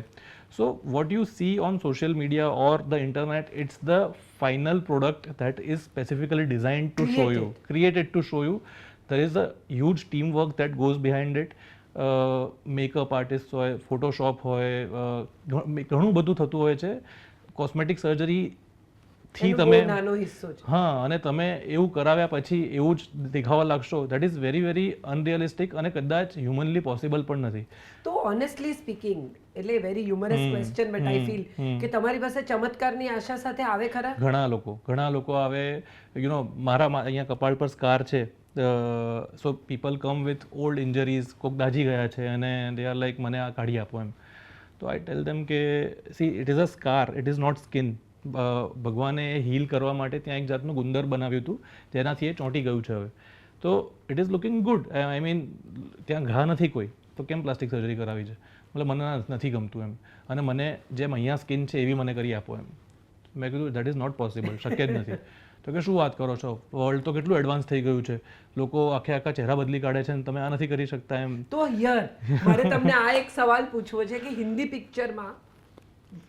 S1: So what you see on social media or the internet, it's the final product that is specifically designed to show you, created to show you. There is a huge teamwork that goes behind it. Makeup artist હોય, Photoshop હોય, ઘણું બધું થતું હોય છે. Cosmetic surgery થી
S2: એનો
S1: તમે
S2: બહુ નાનો હિસ્સો છે.
S1: હા, અને તમે એવું કરાવ્યા પછી એવું જ દેખાવા લાગશો, દેટ ઇઝ વેરી વેરી અનરિયલિસ્ટિક અને કદાચ હ્યુમનલી પોસિબલ પણ નથી.
S2: તો ઓનેસ્ટલી સ્પીકિંગ, એટલે very humorous question but I feel કે તમારી પાસે ચમત્કારની આશા સાથે આવે ખરા?
S1: ઘણા લોકો આવે, અહીંયા કપાળ પર સ્કાર છે, so people come with old injuries, કોક દાજી ગયા છે અને દે આર લાઈક મને આ કાઢી આપો એમ. તો આઈ ટેલ ધેમ કે see it is a scar, it is not skin. ભગવાને એ હીલ કરવા માટે ત્યાં એક જાતનું ગુંદર બનાવ્યું હતું જેનાથી એ ચોંટી ગયું છે હવે. તો it is looking good. I mean ત્યાં ઘા નથી કોઈ, તો કેમ પ્લાસ્ટિક સર્જરી કરાવી છે? મતલબ મને નથી ગમતું એમ, અને મને જેમ અહીંયા સ્કિન છે એવી મને કરી આપો એમ. મેં કીધું દેટ ઇઝ નોટ પોસિબલ, શક્ય જ નથી. તો કે શું વાત કરો છો, વર્લ્ડ તો કેટલું એડવાન્સ થઈ ગયું છે, લોકો આખા ચહેરા બદલી કાઢે છે અને તમે આ નથી કરી શકતા એમ.
S2: તો હિયર મારે તમને આ એક સવાલ પૂછવો છે કે હિન્દી પિક્ચરમાં,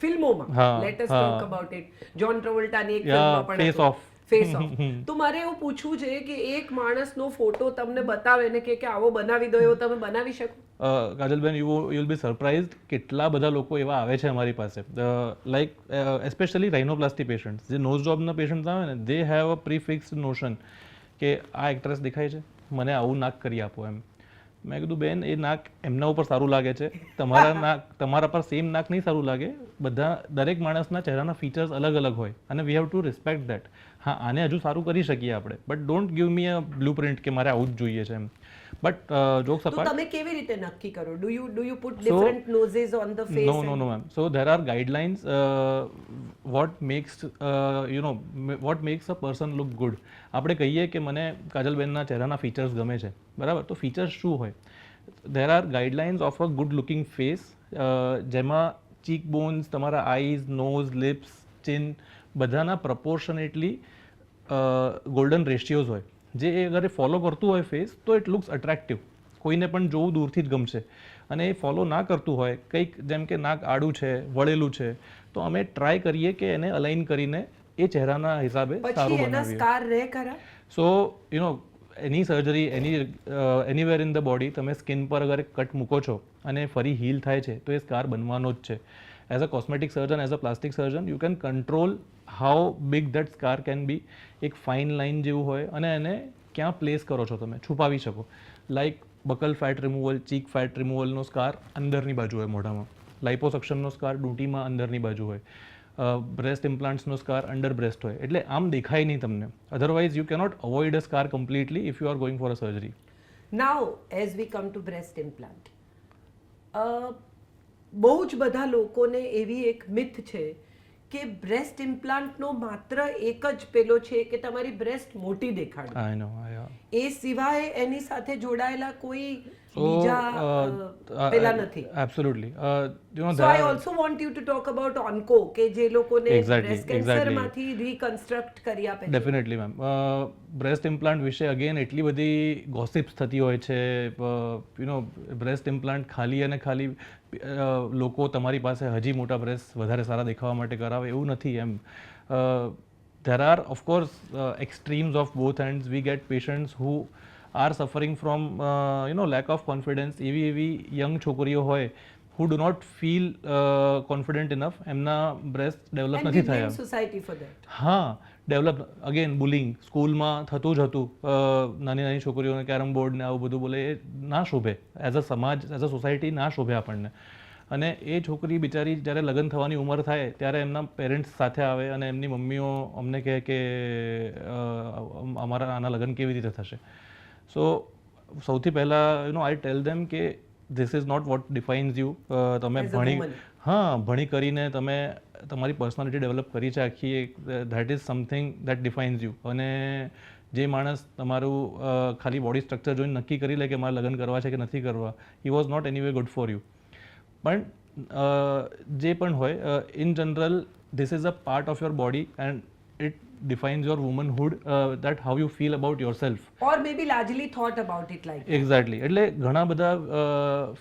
S2: ફિલ્મોમાં, let us talk about it, John ટ્રાવોલ્ટાની એક ફિલ્મમાં પણ
S1: ફેસ
S2: હતું,
S1: ઓફ.
S2: Face of. તો મારે એવું પૂછવું છે કે એક માણસનો ફોટો તમને બતાવે ને કે આવો બનાવી દો, એવો તમે બનાવી શકો?
S1: કાજલબેન, યુ વિલ બી સરપ્રાઇઝડ કેટલા બધા લોકો એવા આવે છે અમારી પાસે, લાઈક એસ્પેશિયલી રાઇનોપ્લાસ્ટી પેશન્ટ્સ, જે નોઝ જોબના પેશન્ટ્સ આવે ને, દે હેવ અ પ્રીફિક્સ્ડ નોશન કે આ એક્ટ્રેસ દેખાય છે, મને આવું નાક કરી આપો એમ. મેં કીધું બેન, એ નાક એમના ઉપર સારું લાગે છે, તમારા પર સેમ નાક નહીં સારું લાગે. દરેક માણસના ચહેરાના ફીચર્સ અલગ અલગ હોય અને we have to respect that. હા, આને હજુ સારું કરી શકીએ આપણે, but don't give me a blueprint કે મારે આવું જ જોઈએ છે એમ. બટ જોક્સ
S2: તો
S1: અપાર્ટ,
S2: તમે કેવી રીતે નક્કી કરો? Do you put different noses on the face?
S1: No, ma'am. So there are guidelines. What makes what makes a person look good. આપણે કહીએ કે મને કાજલબેનના ચહેરાના ફીચર્સ ગમે છે, બરાબર? તો ફીચર્સ શું હોય? There are guidelines of a good looking face, જેમાં ચીક બોન્સ, તમારા આઈઝ, નોઝ, લિપ્સ, ચિન બધાના પ્રપોર્શનેટલી ગોલ્ડન રેશિયોઝ હોય, જે એ અગર ફોલો કરતું હોય ફેસ, તો ઇટ લુક્સ અટ્રેક્ટિવ, કોઈને પણ જોવું દૂરથી જ ગમશે. અને એ ફોલો ના કરતું હોય, કંઈક જેમ કે નાક આડું છે, વળેલું છે, તો અમે ટ્રાય કરીએ કે એને અલાઇન કરીને એ ચહેરાના હિસાબે સારું
S2: પછી એના
S1: બનાવીએ.
S2: સ્કાર રહે ખરા?
S1: So any surgery anywhere in the body, તમે સ્કિન પર અગર કટ મૂકો છો અને ફરી હીલ થાય છે, તો એ સ્કાર બનવાનો જ છે. As a cosmetic surgeon, as a plastic surgeon, you can control how big that scar can be. એક ફાઇન લાઇન જેવું હોય અને એને ક્યાં પ્લેસ કરો છો, તમે છુપાવી શકો. Like buccal fat removal, cheek fat રિમૂવલનો સ્કાર અંદરની બાજુ હોય મોઢામાં, લાઇપોસક્શનનો સ્કાર ડૂંટીમાં અંદરની બાજુ હોય, બ્રેસ્ટ ઇમ્પ્લાન્ટ્સનો સ્કાર અંડર બ્રેસ્ટ હોય, એટલે આમ દેખાય નહીં તમને. Otherwise you cannot avoid a scar completely if you are going for a surgery.
S2: Now as we come to breast implant, બહુ જ બધા લોકોને એવી એક મિથ છે કે બ્રેસ્ટ ઇમ્પ્લાન્ટનો માત્ર એક જ પેલો છે કે તમારી બ્રેસ્ટ મોટી દેખાડવી.
S1: આઈ નો,
S2: એ સિવાય એની સાથે જોડાયેલા કોઈ બીજા પેલા નથી.
S1: Absolutely.
S2: So I also want you to talk about onco, કે જે લોકોને
S1: Exactly,
S2: બ્રેસ્ટ કેન્સરમાંથી રિકન્સ્ટ્રક્ટ કરી આપે છે.
S1: Definitely ma'am. બ્રેસ્ટ ઇમ્પ્લાન્ટ વિશે અગેન એટલી બધી ગોસિપ્સ થતી હોય છે. બ્રેસ્ટ ઇમ્પ્લાન્ટ ખાલી અને ખાલી લોકો તમારી પાસે હજી મોટા બ્રેસ્ટ વધારે સારા દેખાવા માટે કરાવે એવું નથી એમ. There are of course extremes of both ends. We get patients who are suffering from lack of confidence. એવી યંગ છોકરીઓ હોય who do not feel confident enough, એમના બ્રેસ્ટ ડેવલપ
S2: And
S1: નથી
S2: we blame
S1: થયા.
S2: society for that.
S1: હા, develop again bullying સ્કૂલમાં થતું જ હતું. નાની નાની છોકરીઓને કેરમ બોર્ડ ને આવું બધું બોલે, એ ના શોભે. એઝ અ સમાજ, એઝ અ સોસાયટી ના શોભે આપણને. અને એ છોકરી બિચારી જ્યારે લગ્ન થવાની ઉંમર થાય ત્યારે એમના પેરેન્ટ્સ સાથે આવે અને એમની મમ્મીઓ અમને કહે કે અમારા આના લગ્ન કેવી રીતે થશે. સો સૌથી પહેલાં આઈ ટેલ ધેમ કે this is not what defines you. તમે
S2: As a woman.
S1: ભણી કરીને તમે તમારી પર્સનાલિટી ડેવલપ કરી છે આખી, that is something that defines you. અને જે માણસ તમારું ખાલી બોડી સ્ટ્રક્ચર જોઈને નક્કી કરી લે કે મારે લગ્ન કરવા છે કે નથી કરવા, he was not any way good for you. પણ જે પણ હોય, in general this is a part of your body and it defines your womanhood, that how you feel about yourself.
S2: Or maybe largely thought about it like that.
S1: Exactly. એટલે ઘણા બધા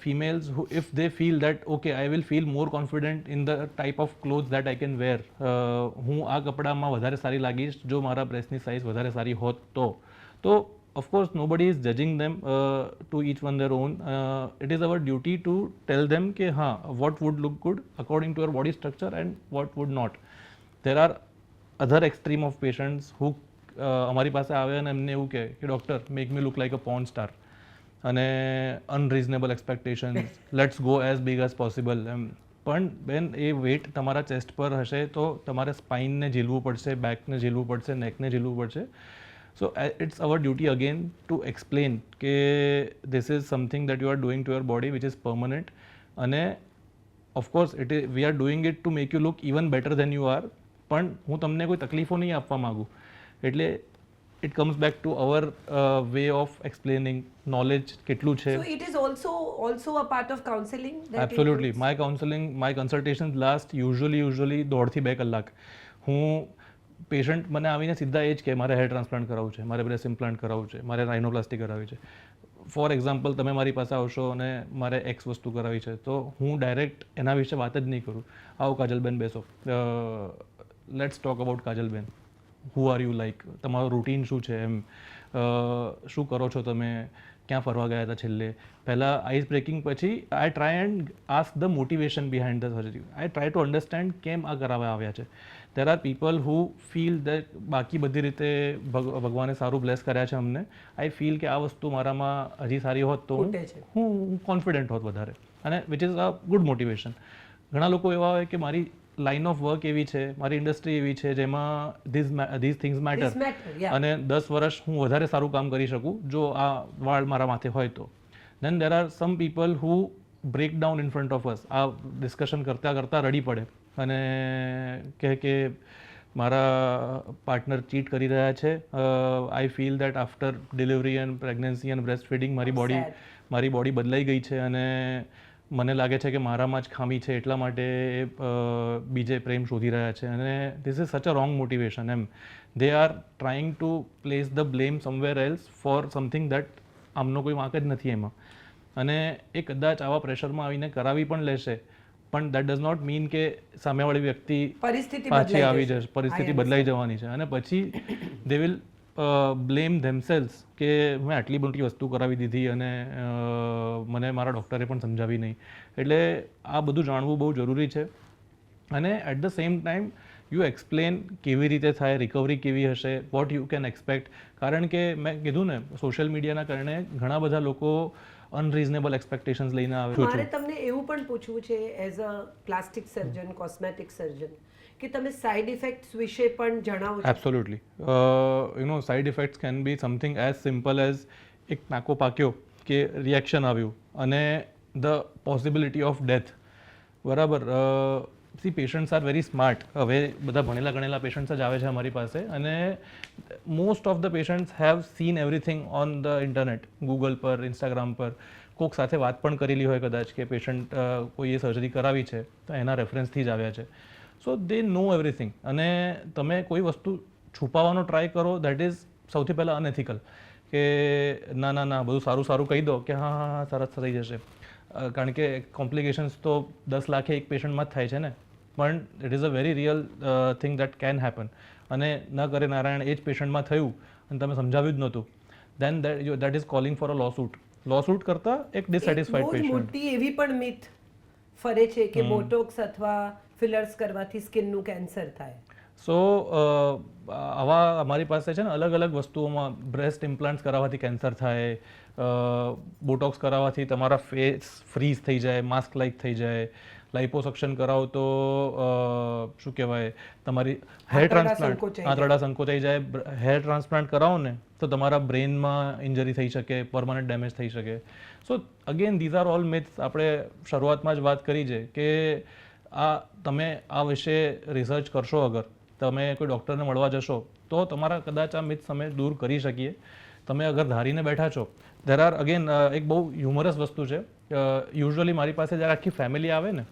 S1: females who, if they feel that okay, I will feel more confident in the type of clothes that I can wear, હું આ કપડામાં વધારે સારી લાગીશ જો મારા બ્રેસ્ટની સાઇઝ વધારે સારી હોત તો of course nobody is judging them, to each one their own. It is our duty to tell them કે હા, what would look good according to your body structure and what would not. There are other extreme of patients who અમારી પાસે આવે અને એમને એવું કહે કે doctor make me look like a porn star અને unreasonable expectations let's go as big as possible એમ. પણ બેન એ વેટ તમારા ચેસ્ટ પર હશે તો તમારે સ્પાઇનને ઝીલવું પડશે, બેકને ઝીલવું પડશે, નેકને ઝીલવું પડશે. So it's our duty again to explain કે this is something that you are doing to your body which is permanent, અને of course we are doing it to make you look even better than you are. પણ હું તમને કોઈ તકલીફો નહીં આપવા માગું. એટલે it comes back to our way of explaining knowledge કેટલું છે.
S2: So it is also a part of counseling. that
S1: absolutely.
S2: includes-
S1: my consultations last usually 1.5 થી 2 કલાક. હું પેશન્ટ મને આવીને સીધા એ જ કે મારે હેર ટ્રાન્સપ્લાન્ટ કરાવવું છે, મારે બ્રેસ્ટ ઇમ્પ્લાન્ટ કરાવવું છે, મારે રાઇનોપ્લાસ્ટી કરાવવી છે. ફોર એક્ઝામ્પલ તમે મારી પાસે આવશો અને મારે એક્સ વસ્તુ કરાવી છે તો હું ડાયરેક્ટ એના વિશે વાત જ નહીં કરું. આવો કાજલબેન બેસો, let's talk about Kajalben, who are you, like તમારું રૂટીન શું છે, એમ શું કરો છો તમે, ક્યાં ફરવા ગયા હતા છેલ્લે. પહેલાં આઈસ બ્રેકિંગ પછી આઈ try and ask the motivation behind the surgery. I try to understand કેમ આ કરાવવા આવ્યા છે. There are people who feel that બાકી બધી રીતે ભગવાને સારું બ્લેસ કર્યા છે અમને. આઈ ફીલ કે આ વસ્તુ મારામાં હજી સારી હોત તો
S2: ખૂટે છે.
S1: હું કોન્ફિડન્ટ હોત વધારે, અને which is a good motivation. ઘણા લોકો એવા હોય કે મારી લાઇન ઓફ વર્ક એવી છે, મારી ઇન્ડસ્ટ્રી એવી છે જેમાં these things
S2: This
S1: matter,
S2: matter, yeah.
S1: અને 10 વર્ષ હું વધારે સારું કામ કરી શકું જો આ વાળ મારા માથે હોય તો. Then there are some people who break down in front of us. આ ડિસ્કશન કરતાં કરતાં રડી પડે અને કહે કે મારા પાર્ટનર ચીટ કરી રહ્યા છે. I feel that after delivery and pregnancy and breast feeding મારી બોડી બદલાઈ ગઈ છે અને મને લાગે છે કે મારામાં જ ખામી છે, એટલા માટે બીજે પ્રેમ શોધી રહ્યા છે. અને this is such a wrong motivation એમ. They are trying to place the blame somewhere else for something that આમનો કોઈ વાંક જ નથી એમાં. અને એ કદાચ આવા પ્રેશરમાં આવીને કરાવી પણ લેશે, પણ દેટ ડઝ નોટ મીન કે સામેવાળી વ્યક્તિ
S2: પરિસ્થિતિ
S1: પાછી
S2: બદલાઈ
S1: આવી
S2: જશે.
S1: જશે, પરિસ્થિતિ
S2: I
S1: બદલાઈ જવાની છે. અને પછી દે વિલ બ્લેમ ધેમસેલ્સ કે મેં આટલી મોટી વસ્તુ કરાવી દીધી અને મને મારા ડૉક્ટરે પણ સમજાવી નહીં. એટલે આ બધું જાણવું બહુ જરૂરી છે. અને at the same time you explain કેવી રીતે થાય, રિકવરી કેવી હશે, વોટ યુ કેન એક્સપેક્ટ. કારણ કે મેં કીધું ને, સોશિયલ મીડિયાના કારણે ઘણા બધા લોકો અનરિઝનેબલ એક્સપેક્ટેશન્સ લઈને આવે
S2: મારે
S1: છે.
S2: તમને એવું પણ પૂછવું છે as a plastic surgeon, cosmetic surgeon, કે તમે સાઇડ ઇફેક્ટ્સ વિશે પણ જણાવો છો.
S1: Absolutely. Side effects can be something as simple as એક નાકો પાક્યો કે રિએક્શન આવ્યું અને ધ પોસિબિલિટી ઓફ ડેથ. બરાબર. See, patients are very smart. હવે બધા ભણેલા ગણેલા પેશન્ટ્સ જ આવે છે અમારી પાસે, અને most of the patients have seen everything on the internet, Google પર, ઇન્સ્ટાગ્રામ પર. કોઈક સાથે વાત પણ કરેલી હોય કદાચ કે પેશન્ટ કોઈએ સર્જરી કરાવી છે તો એના રેફરન્સથી જ આવ્યા છે. સો દે નો એવરીથિંગ. અને તમે કોઈ વસ્તુ છુપાવવાનો ટ્રાય કરો, દેટ ઇઝ સૌથી પહેલાં અનએથિકલ. કે ના બધું સારું કહી દો કે હા સરસ થઈ જશે. કારણ કે કોમ્પ્લિકેશન્સ તો 10 લાખે એક પેશન્ટમાં જ થાય છે ને. પણ it is a very real thing that can happen. અને ન કરે નારાયણ એ જ પેશન્ટમાં થયું અને તમે સમજાવ્યું જ નહોતું, then that is calling for a lawsuit કરતાં એક ડિસેટિસ્ફાઈડ
S2: બહુ જ
S1: પેશન્ટ.
S2: મોટી એવી પણ મિથ ફરે છે કે બોટોક્સ અથવા ફિલર્સ કરવાથી સ્કિનનું કેન્સર થાય.
S1: સો આવા અમારી પાસે છે ને અલગ અલગ વસ્તુઓમાં બ્રેસ્ટ ઇમ્પ્લાન્ટ્સ કરાવવાથી કેન્સર થાય, બોટોક્સ કરાવવાથી તમારા ફેસ ફ્રીઝ થઈ જાય, માસ્ક લાઇક થઈ જાય, લાઇપોસક્શન કરાવો તો શું કહેવાય તમારી હેર ટ્રાન્સપ્લાન્ટ, આંતરડા સંકોચાઈ જાય. હેર ટ્રાન્સપ્લાન્ટ કરાવો ને તો તમારા બ્રેઇનમાં ઇન્જરી થઈ શકે, પરમનન્ટ ડેમેજ થઈ શકે. સો again these are all myths. આપણે શરૂઆતમાં જ વાત કરી છે કે તમે આ વિશે રિસર્ચ કરશો, અગર તમે કોઈ ડૉક્ટરને મળવા જશો તો તમારા કદાચ આ મિથ્સ અમે દૂર કરી શકીએ. તમે અગર ધારીને બેઠા છો, ધેર આર અગેન એક બહુ હ્યુમરસ વસ્તુ છે. યુઝ્યુઅલી મારી પાસે જ્યારે આખી ફેમિલી આવે ને,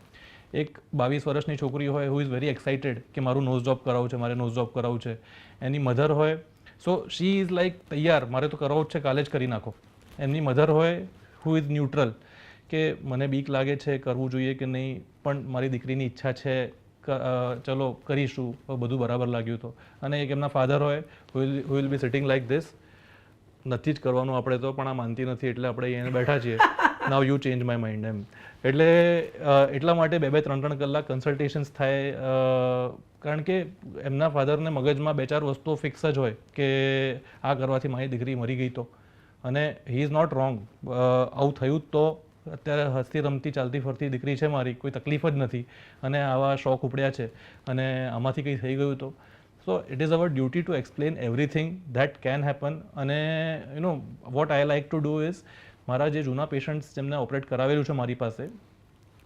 S1: એક 22 વર્ષની છોકરી હોય હુ ઇઝ વેરી એક્સાઇટેડ કે મારું નોઝ જોબ કરાવવું છે, મારે નોઝ જોબ કરાવવું છે. એની મધર હોય, સો શી ઇઝ લાઈક તૈયાર, મારે તો કરાવવું જ છે, કાલે જ કરી નાખો. એમની મધર હોય હુ ઇઝ ન્યુટ્રલ કે મને બીક લાગે છે, કરવું જોઈએ કે નહીં, પણ મારી દીકરીની ઈચ્છા છે, ચલો કરીશું, બધું બરાબર લાગ્યું તો. અને એક એમના ફાધર હોય who will be sitting like this, નથી જ કરવાનું આપણે તો, પણ આ માનતી નથી એટલે આપણે અહીંયા બેઠા છીએ. Now you change my mind એમ. એટલે એટલા માટે 2-3 કલાક કન્સલ્ટેશન્સ થાય, કારણ કે એમના ફાધરને મગજમાં 2-4 વસ્તુઓ ફિક્સ જ હોય કે આ કરવાથી મારી દીકરી મરી ગઈ તો, અને હી ઇઝ નોટ રોંગ. આવું થયું જ તો અત્યારે હસતી રમતી ચાલતી ફરતી દીકરી છે મારી, કોઈ તકલીફ જ નથી, અને આવા શોખ ઉપડ્યા છે અને આમાંથી કંઈ થઈ ગયું તો. So it is our duty to explain everything that can happen. અને what I like to do is, મારા જે જૂના પેશન્ટ્સ જેમને ઓપરેટ કરાવેલું છે મારી પાસે,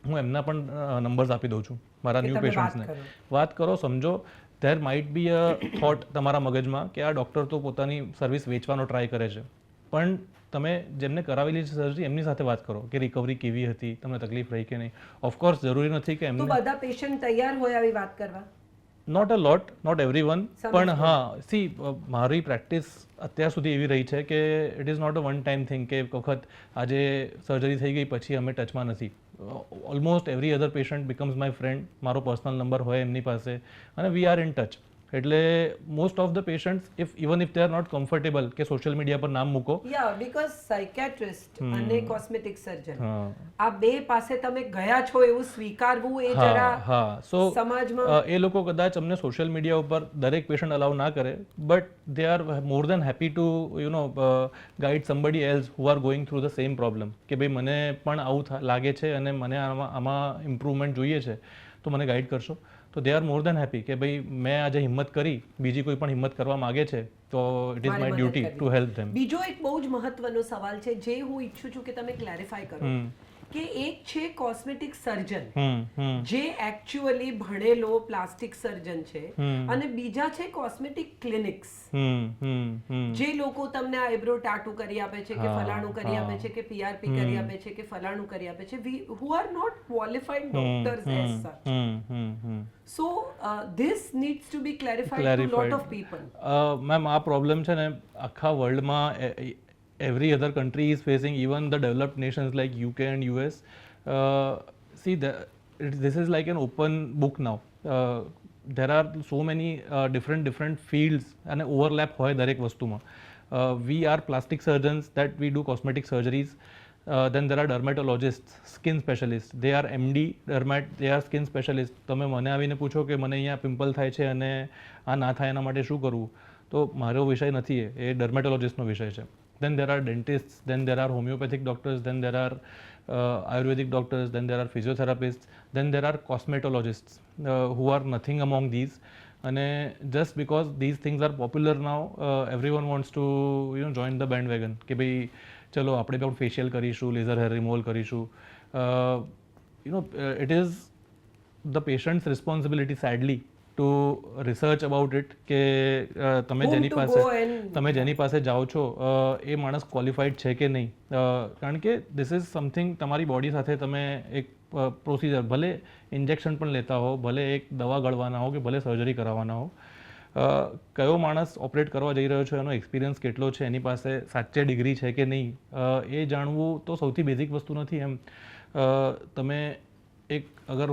S1: હું એમના પણ નંબર્સ આપી દઉં છું મારા ન્યૂ પેશન્ટ્સને. વાત કરો, સમજો. There might be a thought તમારા મગજમાં કે આ ડૉક્ટર તો પોતાની સર્વિસ વેચવાનો ટ્રાય કરે છે, પણ તમે જેમને કરાવેલી છે સર્જરી એમની સાથે વાત કરો કે રિકવરી કેવી હતી, તમને તકલીફ રહી કે નહીં. ઓફકોર્સ જરૂરી નથી કે
S2: તો
S1: એમને
S2: બધા પેશન્ટ તૈયાર હોય આવી વાત કરવા?
S1: Not a lot, not every one, પણ હા, સી મારી પ્રેક્ટિસ અત્યાર સુધી એવી રહી છે કે it is not a one time thing કે એક વખત આજે સર્જરી થઈ ગઈ પછી અમે ટચમાં નથી. Almost every other patient becomes my friend. મારો પર્સનલ નંબર હોય એમની પાસે અને વી આર ઇન ટચ. એટલે most of the patients even if they are not comfortable કે સોશિયલ મીડિયા પર નામ મૂકો.
S2: યા બીકોઝ સાયકેટ્રિસ્ટ અને કોસ્મેટિક સર્જન
S1: હા
S2: આ બે પાસે તમે ગયા છો એવું સ્વીકારવું એ જરા
S1: હા. સો
S2: સમાજમાં
S1: એ લોકો કદાચ અમને સોશિયલ મીડિયા ઉપર દરેક પેશન્ટ અલાઉ ના કરે, but they are more than happy to guide somebody else who are going through the same problem, કે ભાઈ મને પણ આવું લાગે છે અને મને આમાં ઇમ્પ્રુવમેન્ટ જોઈએ છે, તો મને ગાઈડ કરશો. તો દે આર મોર દેન હેપી કે ભાઈ મેં આજે હિંમત કરી, બીજી કોઈ પણ હિંમત કરવા માગે છે તો it is my duty to help ધેમ.
S2: બીજો એક બહુ જ મહત્વનો સવાલ છે જે હું ઈચ્છું છું કે તમે ક્લેરિફાય કરો, કે એક છે કોસ્મેટિક સર્જન જે એકચ્યુઅલી ભણેલો પ્લાસ્ટિક સર્જન છે, અને બીજા છે કોસ્મેટિક ક્લિનિક્સ જે લોકો તમને આઈબ્રો ટાટુ કરી આપે છે કે ફલાણું કરી આપે છે કે પીઆરપી કરી આપે છે કે ફલાણું કરી આપે છે, who are not qualified doctors as such. So this needs to be clarified to lot of people.
S1: Ma'am આ પ્રોબ્લેમ છે ને આખા વર્લ્ડમાં every other country is facing, even the developed nations like UK and US. See, this is like an open book now. There are so many different fields and overlap hoy darek vastuma. We are plastic surgeons that we do cosmetic surgeries. Then there are dermatologists, skin specialists. They are MD they are skin specialists. તમે મને આવીને પૂછો કે મને અહીંયા pimple થાય છે અને આ ના થાય એના માટે શું કરવું, તો મારો વિષય નથી, એ ડર્મેટોલોજિસ્ટનો વિષય છે. Then there are dentists, then there are homeopathic doctors, then there are Ayurvedic doctors, then there are physiotherapists, then there are cosmetologists who are nothing among these. And just because these things are popular now, everyone wants to join the bandwagon. કે ભાઈ ચલો આપણે પણ facial કરીશું, laser hair removal કરીશું. It is the patient's responsibility, sadly, to research about it કે તમે જેની પાસે જાઓ છો એ માણસ ક્વોલિફાઈડ છે કે નહીં. કારણ કે ધીસ ઇઝ સમથિંગ તમારી બોડી સાથે તમે એક પ્રોસિજર, ભલે ઇન્જેક્શન પણ લેતા હો, ભલે એક દવા ગળવાના હો કે ભલે સર્જરી કરાવવાના હો, કયો માણસ ઓપરેટ કરવા જઈ રહ્યો છે એનો એક્સપિરિયન્સ કેટલો છે, એની પાસે સાચે ડિગ્રી છે કે નહીં, એ જાણવું તો સૌથી બેઝિક વસ્તુ નથી એમ. તમે એક અગર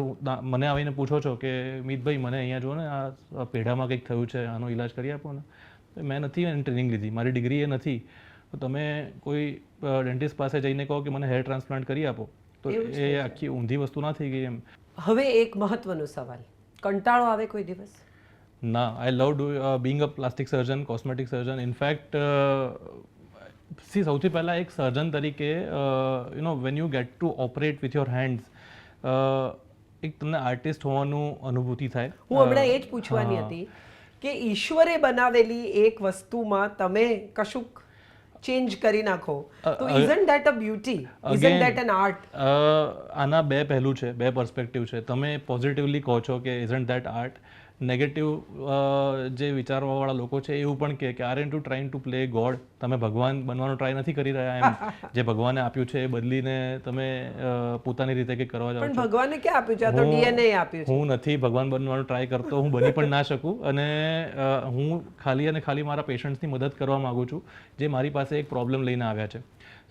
S1: મને આવીને પૂછો છો કે મિતભાઈ મને અહીંયા જુઓ ને આ પેઢામાં કંઈક થયું છે, આનો ઈલાજ કરી આપો ને, મેં નથી એની ટ્રેનિંગ લીધી, મારી ડિગ્રી એ નથી, તો તમે કોઈ ડેન્ટિસ્ટ પાસે જઈને કહો કે મને હેર ટ્રાન્સપ્લાન્ટ કરી આપો, તો એ આખી ઊંધી વસ્તુ ના થઈ ગઈ એમ.
S2: હવે એક મહત્વનો સવાલ, કંટાળો આવે કોઈ દિવસ?
S1: ના, I love being a plastic surgeon, cosmetic surgeon. In fact સૌથી પહેલાં એક સર્જન તરીકે when you get to operate with your hands, એક તમને આર્ટિસ્ટ હોવાનું અનુભૂતિ થાય.
S2: હું હમણાં એ જ પૂછવાની હતી કે ઈશ્વરે બનાવેલી એક વસ્તુમાં તમે કશુંક ચેન્જ કરી નાખો તો isn't that a beauty? Isn't that an art?
S1: આના બે પહેલું છે, બે પર્સપેક્ટિવ છે. તમે પોઝિટિવલી કહો છો કે isn't that art. નેગેટિવ જે વિચારવાવાળા લોકો છે એવું પણ કે are to trying to play God, તમે ભગવાન બનવાનો ટ્રાય નથી કરી રહ્યા એમ, જે ભગવાને આપ્યું છે એ બદલીને તમે પોતાની રીતે કંઈક કરવા જાઓ છો.
S2: પણ ભગવાને ક્યાં આપ્યું છે? આ તો ડીએનએ આપ્યું છે.
S1: હું નથી ભગવાન બનવાનો ટ્રાય કરતો, હું બની પણ ના શકું, અને હું ખાલી અને ખાલી મારા પેશન્ટ્સની મદદ કરવા માગું છું જે મારી પાસે એક પ્રોબ્લેમ લઈને આવ્યા છે.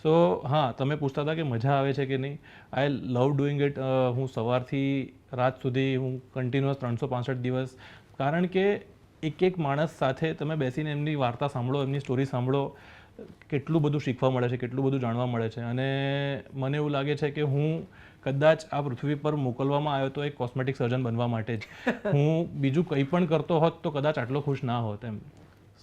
S1: સો હા, તમે પૂછતા હતા કે મજા આવે છે કે નહીં. આઈ લવ ડુઈંગ ઇટ. હું સવારથી રાત સુધી હું કન્ટિન્યુઅસ 365 દિવસ, કારણ કે એક માણસ સાથે તમે બેસીને એમની વાર્તા સાંભળો, એમની સ્ટોરી સાંભળો, કેટલું બધું શીખવા મળે છે, કેટલું બધું જાણવા મળે છે. અને મને એવું લાગે છે કે હું કદાચ આ પૃથ્વી પર મોકલવામાં આવ્યો તો એક કોસ્મેટિક સર્જન બનવા માટે જ. હું બીજું કંઈ પણ કરતો હોત તો કદાચ આટલો ખુશ ના હોત એમ.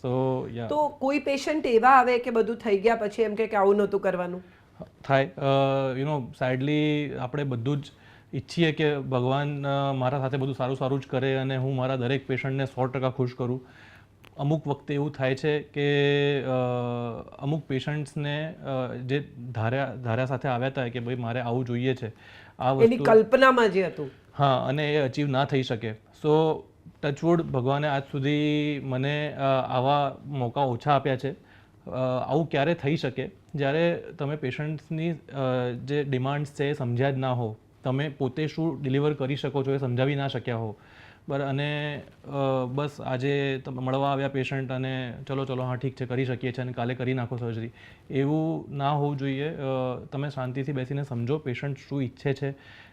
S1: સો યા
S2: તો કોઈ પેશન્ટ એવા આવે કે બધું થઈ ગયા પછી એમ કે આવું નહોતું કરવાનું?
S1: થાય. સેડલી આપણે બધું જ ઈચ્છીએ કે ભગવાન મારા સાથે બધું સારું સારું જ કરે અને હું મારા દરેક પેશન્ટને 100% ખુશ કરું. અમુક વખતે એવું થાય છે કે અમુક પેશન્ટ્સને જે ધાર્યા સાથે આવ્યા હતા કે ભાઈ મારે આવું જોઈએ છે, આ
S2: એની
S1: વસ્તુ
S2: કલ્પનામાં જે હતું.
S1: હા, અને એ અચીવ ના થઈ શકે. સો ટચવુડ ભગવાને આજ સુધી મને આવા મોકા ઓછા આપ્યા છે. આવું ક્યારે થઈ શકે જ્યારે તમે પેશન્ટ્સની જે ડિમાન્ડ્સ છે એ સમજ્યા જ ના હો, તમે પોતે શું ડિલિવર કરી શકો છો એ સમજાવી ના શક્યા હો. અને બસ આજે તમે મળવા આવ્યા પેશન્ટ અને ચલો હા ઠીક છે કરી શકીએ છીએ અને કાલે કરી નાખો સર્જરી, એવું ના હોવું જોઈએ. તમે શાંતિથી બેસીને સમજો પેશન્ટ શું ઈચ્છે છે,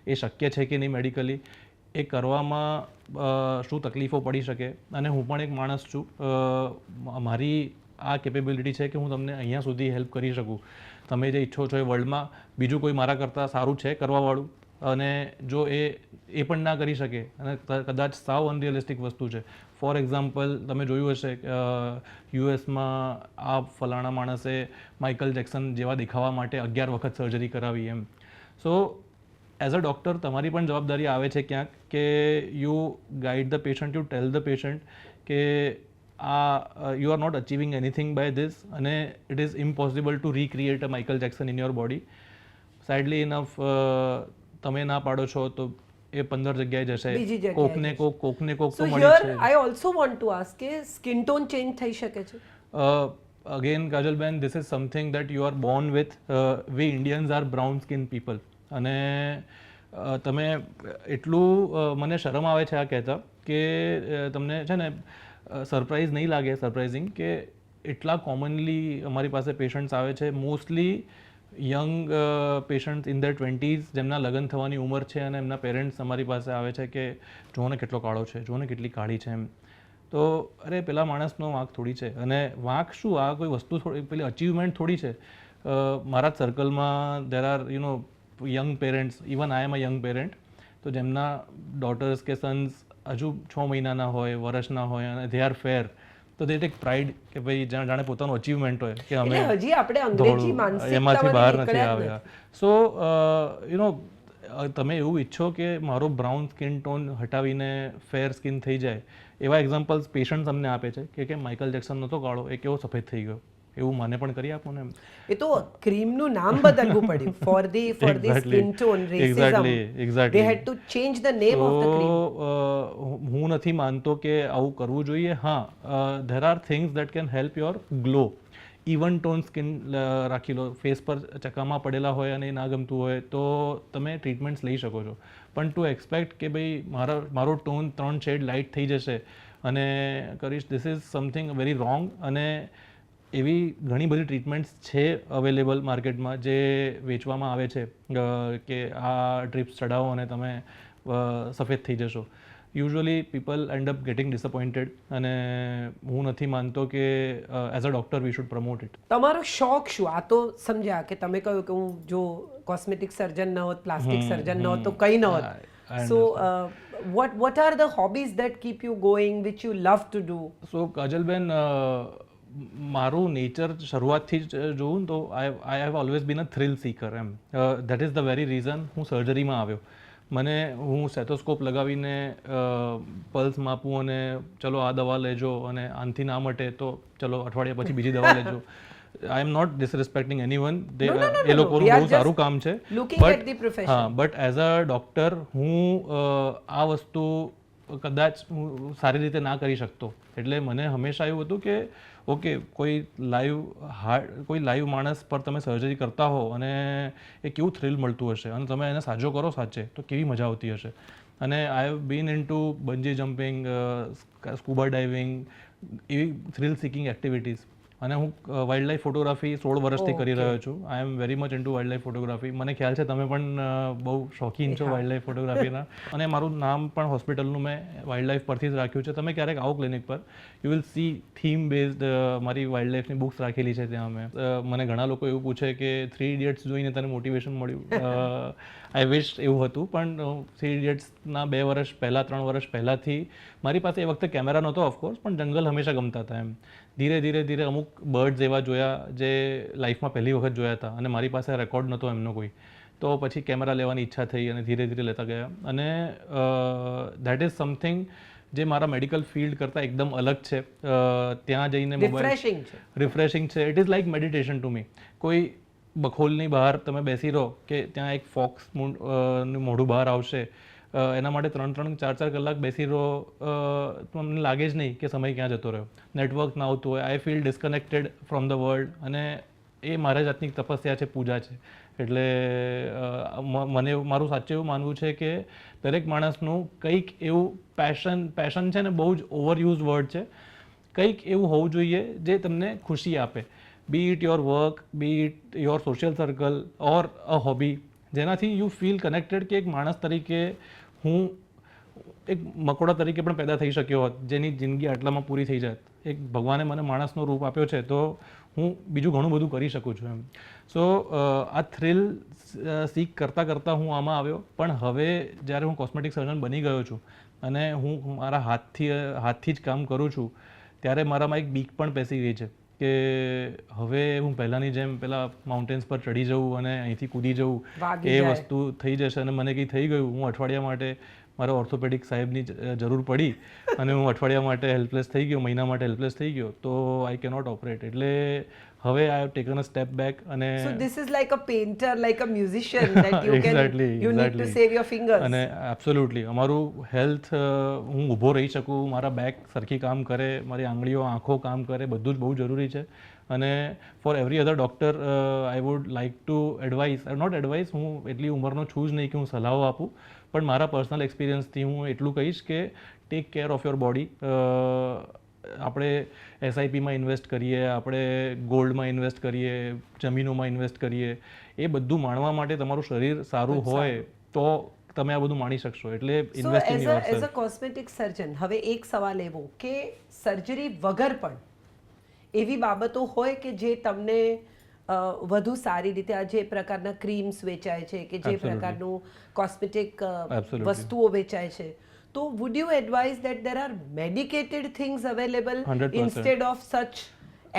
S1: એ શક્ય છે કે નહીં મેડિકલી, એ કરવામાં શું તકલીફો પડી શકે. અને હું પણ એક માણસ છું, મારી આ કેપેબિલિટી છે કે હું તમને અહીંયા સુધી હેલ્પ કરી શકું. તમે જે ઈચ્છો છો એ વર્લ્ડમાં બીજું કોઈ મારા કરતાં સારું છે કરવાવાળું, અને જો એ પણ ના કરી શકે અને કદાચ સાવ અનરિયલિસ્ટિક વસ્તુ છે. ફોર એક્ઝામ્પલ, તમે જોયું હશે યુએસમાં આ ફલાણા માણસે માઇકલ જેક્સન જેવા દેખાવા માટે 11 વખત સર્જરી કરાવી એમ. સો એઝ અ ડૉક્ટર તમારી પણ જવાબદારી આવે છે ક્યાંક કે you guide the patient, you tell the patient કે you are not achieving anything by this અને it is impossible to recreate a Michael Jackson in your body. Sadly enough તમે ના પાડો છો તો એ 15 જગ્યાએ જશે, કોકને કોક તો મળે છે.
S2: I also want to ask કે સ્કિન ટોન ચેન્જ થઈ શકે છે?
S1: અગેન Kajalben, this is something that you are born with. We Indians are brown skin people. અને તમે એટલું મને શરમ આવે છે આ કહેતા કે તમને છે ને સરપ્રાઇઝ નહીં લાગે, સરપ્રાઇઝિંગ કે એટલા કોમનલી અમારી પાસે પેશન્ટ્સ આવે છે, mostly young patients in the 20s જેમના લગ્ન થવાની ઉંમર છે અને એમના પેરેન્ટ્સ અમારી પાસે આવે છે કે જોને કેટલો કાળો છે, જોને કેટલી કાળી છે એમ. તો અરે પેલા માણસનો વાંક થોડી છે. અને વાંક શું, આ કોઈ વસ્તુ થોડી પેલી અચીવમેન્ટ થોડી છે. મારા જ સર્કલમાં there are young parents, even I am a young parent, તો જેમના ડોટર્સ કે સન્સ હજુ 6 મહિનાના હોય, વર્ષના હોય અને દે આર ફેર, તો દે ટેક પ્રાઇડ કે ભાઈ જાણે પોતાનું અચીવમેન્ટ હોય કે અમે
S2: હજી આપણે અંગ્રેજી
S1: એમાંથી બહાર નથી
S2: માનસિકતામાંથી
S1: આવ્યા. સો તમે એવું ઈચ્છો કે મારો બ્રાઉન સ્કિન ટોન હટાવીને ફેર સ્કિન થઈ જાય, એવા એક્ઝામ્પલ્સ પેશન્ટ્સ અમને આપે છે કે માઇકલ જેક્સન નહોતો કાળો, એ કેવો સફેદ થઈ ગયો. એવું મને પણ કરી આપો ને એમ.
S2: એ તો ક્રીમનું નામ બદલવું પડ્યું for the skin tone racism. They had to change the name of the cream.
S1: હું નથી માનતો કે આવું કરવું જોઈએ. હા, there are things that can help your glow. Even tone skin રાખી લો, ફેસ પર ચકામાં પડેલા હોય અને એ ના ગમતું હોય તો તમે ટ્રીટમેન્ટ્સ લઈ શકો છો. પણ ટુ એક્સપેક્ટ કે ભાઈ મારો ટોન 3 શેડ લાઇટ થઈ જશે અને કરીશ, this is something very wrong. અને એવી ઘણી બધી ટ્રીટમેન્ટ્સ છે અવેલેબલ માર્કેટમાં જે વેચવામાં આવે છે કે આ ડ્રીપ્સ ચડાવો અને તમે સફેદ થઈ જશો. Usually people end up getting disappointed અને હું નથી માનતો કે as a doctor we should promote it.
S2: તમારો શોખ શું? આ તો સમજ્યા કે તમે કહ્યું કે હું જો કોસ્મેટિક સર્જન ન હોત, પ્લાસ્ટિક સર્જન ન હોત તો કંઈ ન હોત. સો what are the hobbies that keep you going, which you love to do?
S1: સો કાજલબેન, મારું નેચર શરૂઆતથી જ જોઉં તો I have always been a thrill seeker M. That is the very reason હું સર્જરીમાં આવ્યો. હું સ્ટેથોસ્કોપ લગાવીને પલ્સ માપું અને ચલો આ દવા લેજો અને આનથી ના મટે તો ચલો અઠવાડિયા પછી બીજી દવા લેજો. આઈ એમ નોટ ડિસરિસ્પેક્ટિંગ એનીવન, એ લોકોનું બહુ સારું કામ છે. બટ એઝ અ ડૉક્ટર હું આ વસ્તુ કદાચ હું સારી રીતે ના કરી શકતો. એટલે મને હંમેશા એવું હતું કે ઓકે, કોઈ લાઈવ માણસ પર તમે સર્જરી કરતા હો અને એ કેવું થ્રિલ મળતું હશે અને તમે એને સાજો કરો સાચે તો કેવી મજા આવતી હશે. અને I have been into bungee jumping, scuba diving, એવી થ્રિલ સિકિંગ એક્ટિવિટીઝ. અને હું વાઇલ્ડ લાઈફ ફોટોગ્રાફી 16 વર્ષથી કરી રહ્યો છું. I am very much into wild life photography. મને ખ્યાલ છે તમે પણ બહુ શોખીન છો વાઇલ્ડ લાઈફ ફોટોગ્રાફીના. અને મારું નામ પણ હોસ્પિટલનું મેં વાઇલ્ડ લાઈફ પરથી જ રાખ્યું છે. તમે ક્યારેક આવો ક્લિનિક પર, you will see theme based મારી વાઇલ્ડ લાઈફની બુક્સ રાખેલી છે ત્યાં મેં. મને ઘણા લોકો એવું પૂછે કે 3 ઇડિયટ્સ જોઈને તને મોટિવેશન મળ્યું. આઈ વિશ એવું હતું, પણ 3 ઇડિયટ્સના 2 વર્ષ પહેલાં 3 વર્ષ પહેલાંથી મારી પાસે એ વખતે કેમેરા નહોતો ઓફકોર્સ, પણ જંગલ હંમેશા ગમતા હતા એમ. ધીરે ધીરે અમુક બર્ડ્સ એવા જોયા જે લાઈફમાં પહેલી વખત જોયા હતા અને મારી પાસે રેકોર્ડ નહોતો એમનો કોઈ. તો પછી કેમેરા લેવાની ઈચ્છા થઈ અને ધીરે ધીરે લેતા ગયા. અને દેટ ઇઝ સમથિંગ જે મારા મેડિકલ ફિલ્ડ કરતાં એકદમ અલગ છે. ત્યાં જઈને રિફ્રેશિંગ છે. It is like meditation to me. કોઈ બખોલની બહાર તમે બેસી રહો કે ત્યાં એક ફોક્સ મોઢું બહાર આવશે, એના માટે 3-4 કલાક બેસી રહો, તમને લાગે જ નહીં કે સમય ક્યાં જતો રહ્યો. નેટવર્ક ના આવતું હોય, I feel disconnected from the world. અને એ મારા જાતની તપસ્યા છે, પૂજા છે. એટલે મને મારું સાચું એવું માનવું છે કે દરેક માણસનું કંઈક એવું પેશન છે ને, બહુ જ ઓવરયુઝ વર્ડ છે, કંઈક એવું હોવું જોઈએ જે તમને ખુશી આપે. Be it your work, be it your social circle or a hobby, જેનાથી યુ ફીલ કનેક્ટેડ કે એક માણસ તરીકે હું એક મકોડા તરીકે પણ પેદા થઈ શક્યો હોત, જેની જિંદગી આટલામાં પૂરી થઈ જાત. એક ભગવાને મને માણસનો રૂપ આપ્યો છે, તો હું બીજું ઘણું બધું કરી શકું છું એમ. સો આ થ્રિલ સીક કરતાં હું આમાં આવ્યો. પણ હવે જ્યારે હું કોસ્મેટિક સર્જન બની ગયો છું અને હું મારા હાથથી જ કામ કરું છું, ત્યારે મારામાં એક બીક પણ બેસી ગઈ છે કે હવે હું પહેલાંની જેમ પેલા માઉન્ટેન્સ પર ચડી જવું અને અહીંથી કૂદી જવું, એ વસ્તુ થઈ જશે. અને મને કંઈ થઈ ગયું, હું અઠવાડિયા માટે મારા ઓર્થોપેડિક સાહેબની જરૂર પડી અને હું અઠવાડિયા માટે હેલ્પલેસ થઈ ગયો, મહિના માટે હેલ્પલેસ થઈ ગયો, તો આઈ કેનોટ ઓપરેટ. એટલે હવે I have taken a step back. અને
S2: so this is like a painter, like a musician that you can you need to save your fingers.
S1: અને એબ્સોલ્યુટલી અમારું હેલ્થ, હું ઊભો રહી શકું, મારા બેક સરખી કામ કરે, મારી આંગળીઓ, આંખો કામ કરે, બધું જ બહુ જરૂરી છે. અને for every other doctor I would like to advise, not advise, હું એટલી ઉંમરનો છું જ નહીં કે હું સલાહો આપું, પણ મારા પર્સનલ એક્સપિરિયન્સથી હું એટલું કહીશ કે take care of your body. આપણે એસઆઈપીમાં ઇન્વેસ્ટ કરીએ, આપણે ગોલ્ડમાં ઇન્વેસ્ટ કરીએ, જમીનોમાં ઇન્વેસ્ટ કરીએ, એ બધું માણવા માટે તમારું શરીર સારું હોય તો તમે આ બધું માણી શકશો. એટલે invest in yourself.
S2: As a cosmetic surgeon હવે એક સવાલ એવો કે સર્જરી વગર પણ એવી બાબતો હોય કે જે તમને વધુ સારી રીતે, આ જે પ્રકારના ક્રીમ્સ વેચાય છે કે જે પ્રકારનું કોસ્મેટિક વસ્તુઓ વેચાય છે, તો would you advise that there are medicated things available instead of such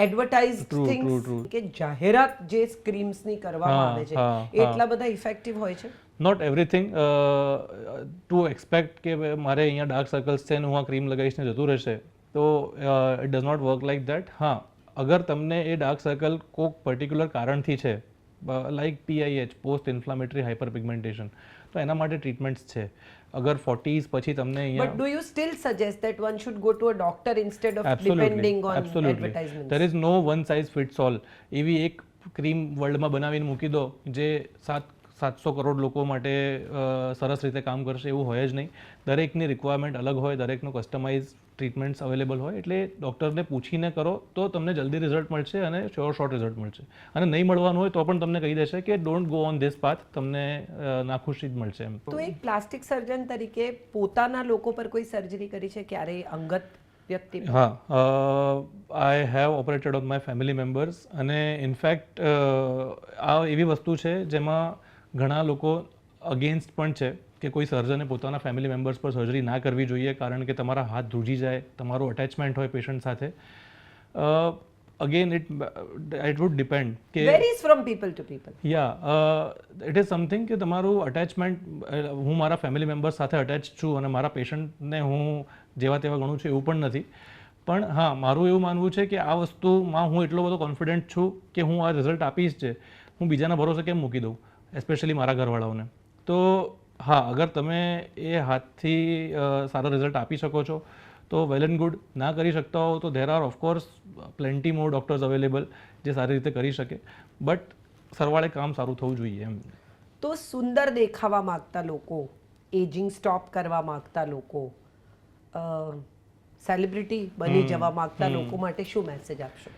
S2: advertised things? કે જાહેરાત જે ક્રીમ્સની કરવામાં આવે છે એટલા બધા ઇફેક્ટિવ હોય છે?
S1: નોટ એવરીથિંગ ટુ એક્સપેક્ટ કે મારે અહીંયા ડાર્ક સર્કલ્સ છે ને હું આ ક્રીમ લગાવીશ ને જતું રહેશે, તો it does not work like that. હા, અગર તમને એ ડાર્ક સર્કલ કોઈક પર્ટિક્યુલર કારણથી છે, like PIH, post inflammatory hyperpigmentation, તો એના માટે ટ્રીટમેન્ટ્સ છે. અગર 40s પછી તમને અહીંયા,
S2: but do you still suggest that one should go to a doctor instead of depending on advertisement?
S1: There is no one size fits all. એવી એક ક્રીમ વર્લ્ડમાં બનાવીને મૂકી દો જે 700 કરોડ લોકો માટે સરસ રીતે કામ કરશે, એવું હોય જ નહીં. દરેકની રિક્વાયરમેન્ટ અલગ હોય, દરેકનું કસ્ટમાઇઝ ટ્રીટમેન્ટ્સ અવેલેબલ હોય. એટલે ડૉક્ટરને પૂછીને કરો તો તમને જલ્દી રિઝલ્ટ મળશે અને શોર્ટ રિઝલ્ટ મળશે. અને નહીં મળવાનું હોય તો પણ તમને કહી દેશે કે don't go on this path, તમને નાખુશી જ મળશે એમ.
S2: તો એક પ્લાસ્ટિક સર્જન તરીકે પોતાના લોકો પર કોઈ સર્જરી કરી છે ક્યારેય અંગત વ્યક્તિ?
S1: હા, I have operated on my family members. અને ઇનફેક્ટ આ એવી વસ્તુ છે જેમાં ઘણા લોકો અગેન્સ્ટ પણ છે કે કોઈ સર્જને પોતાના ફેમિલી મેમ્બર્સ પર સર્જરી ના કરવી જોઈએ, કારણ કે તમારા હાથ ધ્રુજી જાય, તમારું અટેચમેન્ટ હોય પેશન્ટ સાથે. અગેન ઇટ વુડ ડિપેન્ડ કે
S2: varies from people two people.
S1: It is something કે તમારું અટેચમેન્ટ, હું મારા ફેમિલી મેમ્બર્સ સાથે અટેચ છું અને મારા પેશન્ટને હું જેવા તેવા ગણું છું એવું પણ નથી. પણ હા, મારું એવું માનવું છે કે આ વસ્તુમાં હું એટલો બધો કોન્ફિડન્ટ છું કે હું આ રિઝલ્ટ આપીશ છે, હું બીજાના ભરોસે કેમ મૂકી દઉં, એસ્પેશિયલી મારા ઘરવાળાઓને. તો હા, અગર તમે એ હાથથી સારો રિઝલ્ટ આપી શકો છો તો વેલ એન્ડ ગુડ. ના કરી શકતા હો તો there are of course plenty more doctors available જે સારી રીતે કરી શકે, બટ સરવાળે કામ સારું થવું જોઈએ એમ.
S2: તો સુંદર દેખાવા માંગતા લોકો, એજિંગ સ્ટોપ કરવા માંગતા લોકો, સેલિબ્રિટી બની જવા માંગતા લોકો માટે શું મેસેજ આપશો?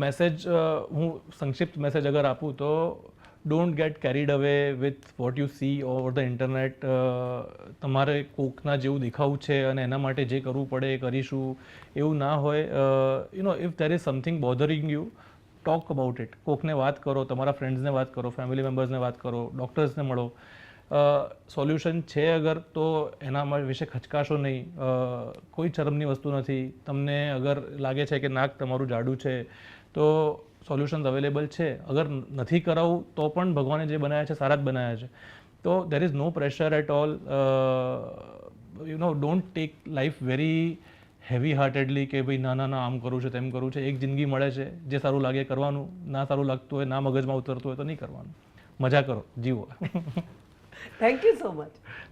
S1: મેસેજ હું સંક્ષિપ્ત મેસેજ અગર આપું તો ડોન્ટ ગેટ કેરીડ અવે with what you C over the internet. તમારે કોકના જેવું દેખાવું છે અને એના માટે જે કરવું પડે એ કરીશું એવું ના હોય. If there is something bothering you, talk about it. કોકને વાત કરો, તમારા ફ્રેન્ડ્સને વાત કરો, ફેમિલી મેમ્બર્સને વાત કરો, ડૉક્ટર્સને મળો. સોલ્યુશન છે અગર તો એના વિશે ખચકાશો નહીં. કોઈ શરમની વસ્તુ નથી. તમને અગર લાગે છે કે નાક તમારું જાડું છે તો સોલ્યુશન્સ અવેલેબલ છે. અગર નથી કરાવવું તો પણ ભગવાને જે બનાવ્યા છે સારા જ બનાવ્યા છે. તો there is no pressure at all. Don't take life very heavy heartedly કે ભાઈ ના આમ કરવું છે તેમ કરવું છે. એક જિંદગી મળે છે, જે સારું લાગે કરવાનું, ના સારું લાગતું હોય, ના મગજમાં ઉતરતું હોય તો નહીં કરવાનું. મજા કરો, જીવો.
S2: Thank you so much.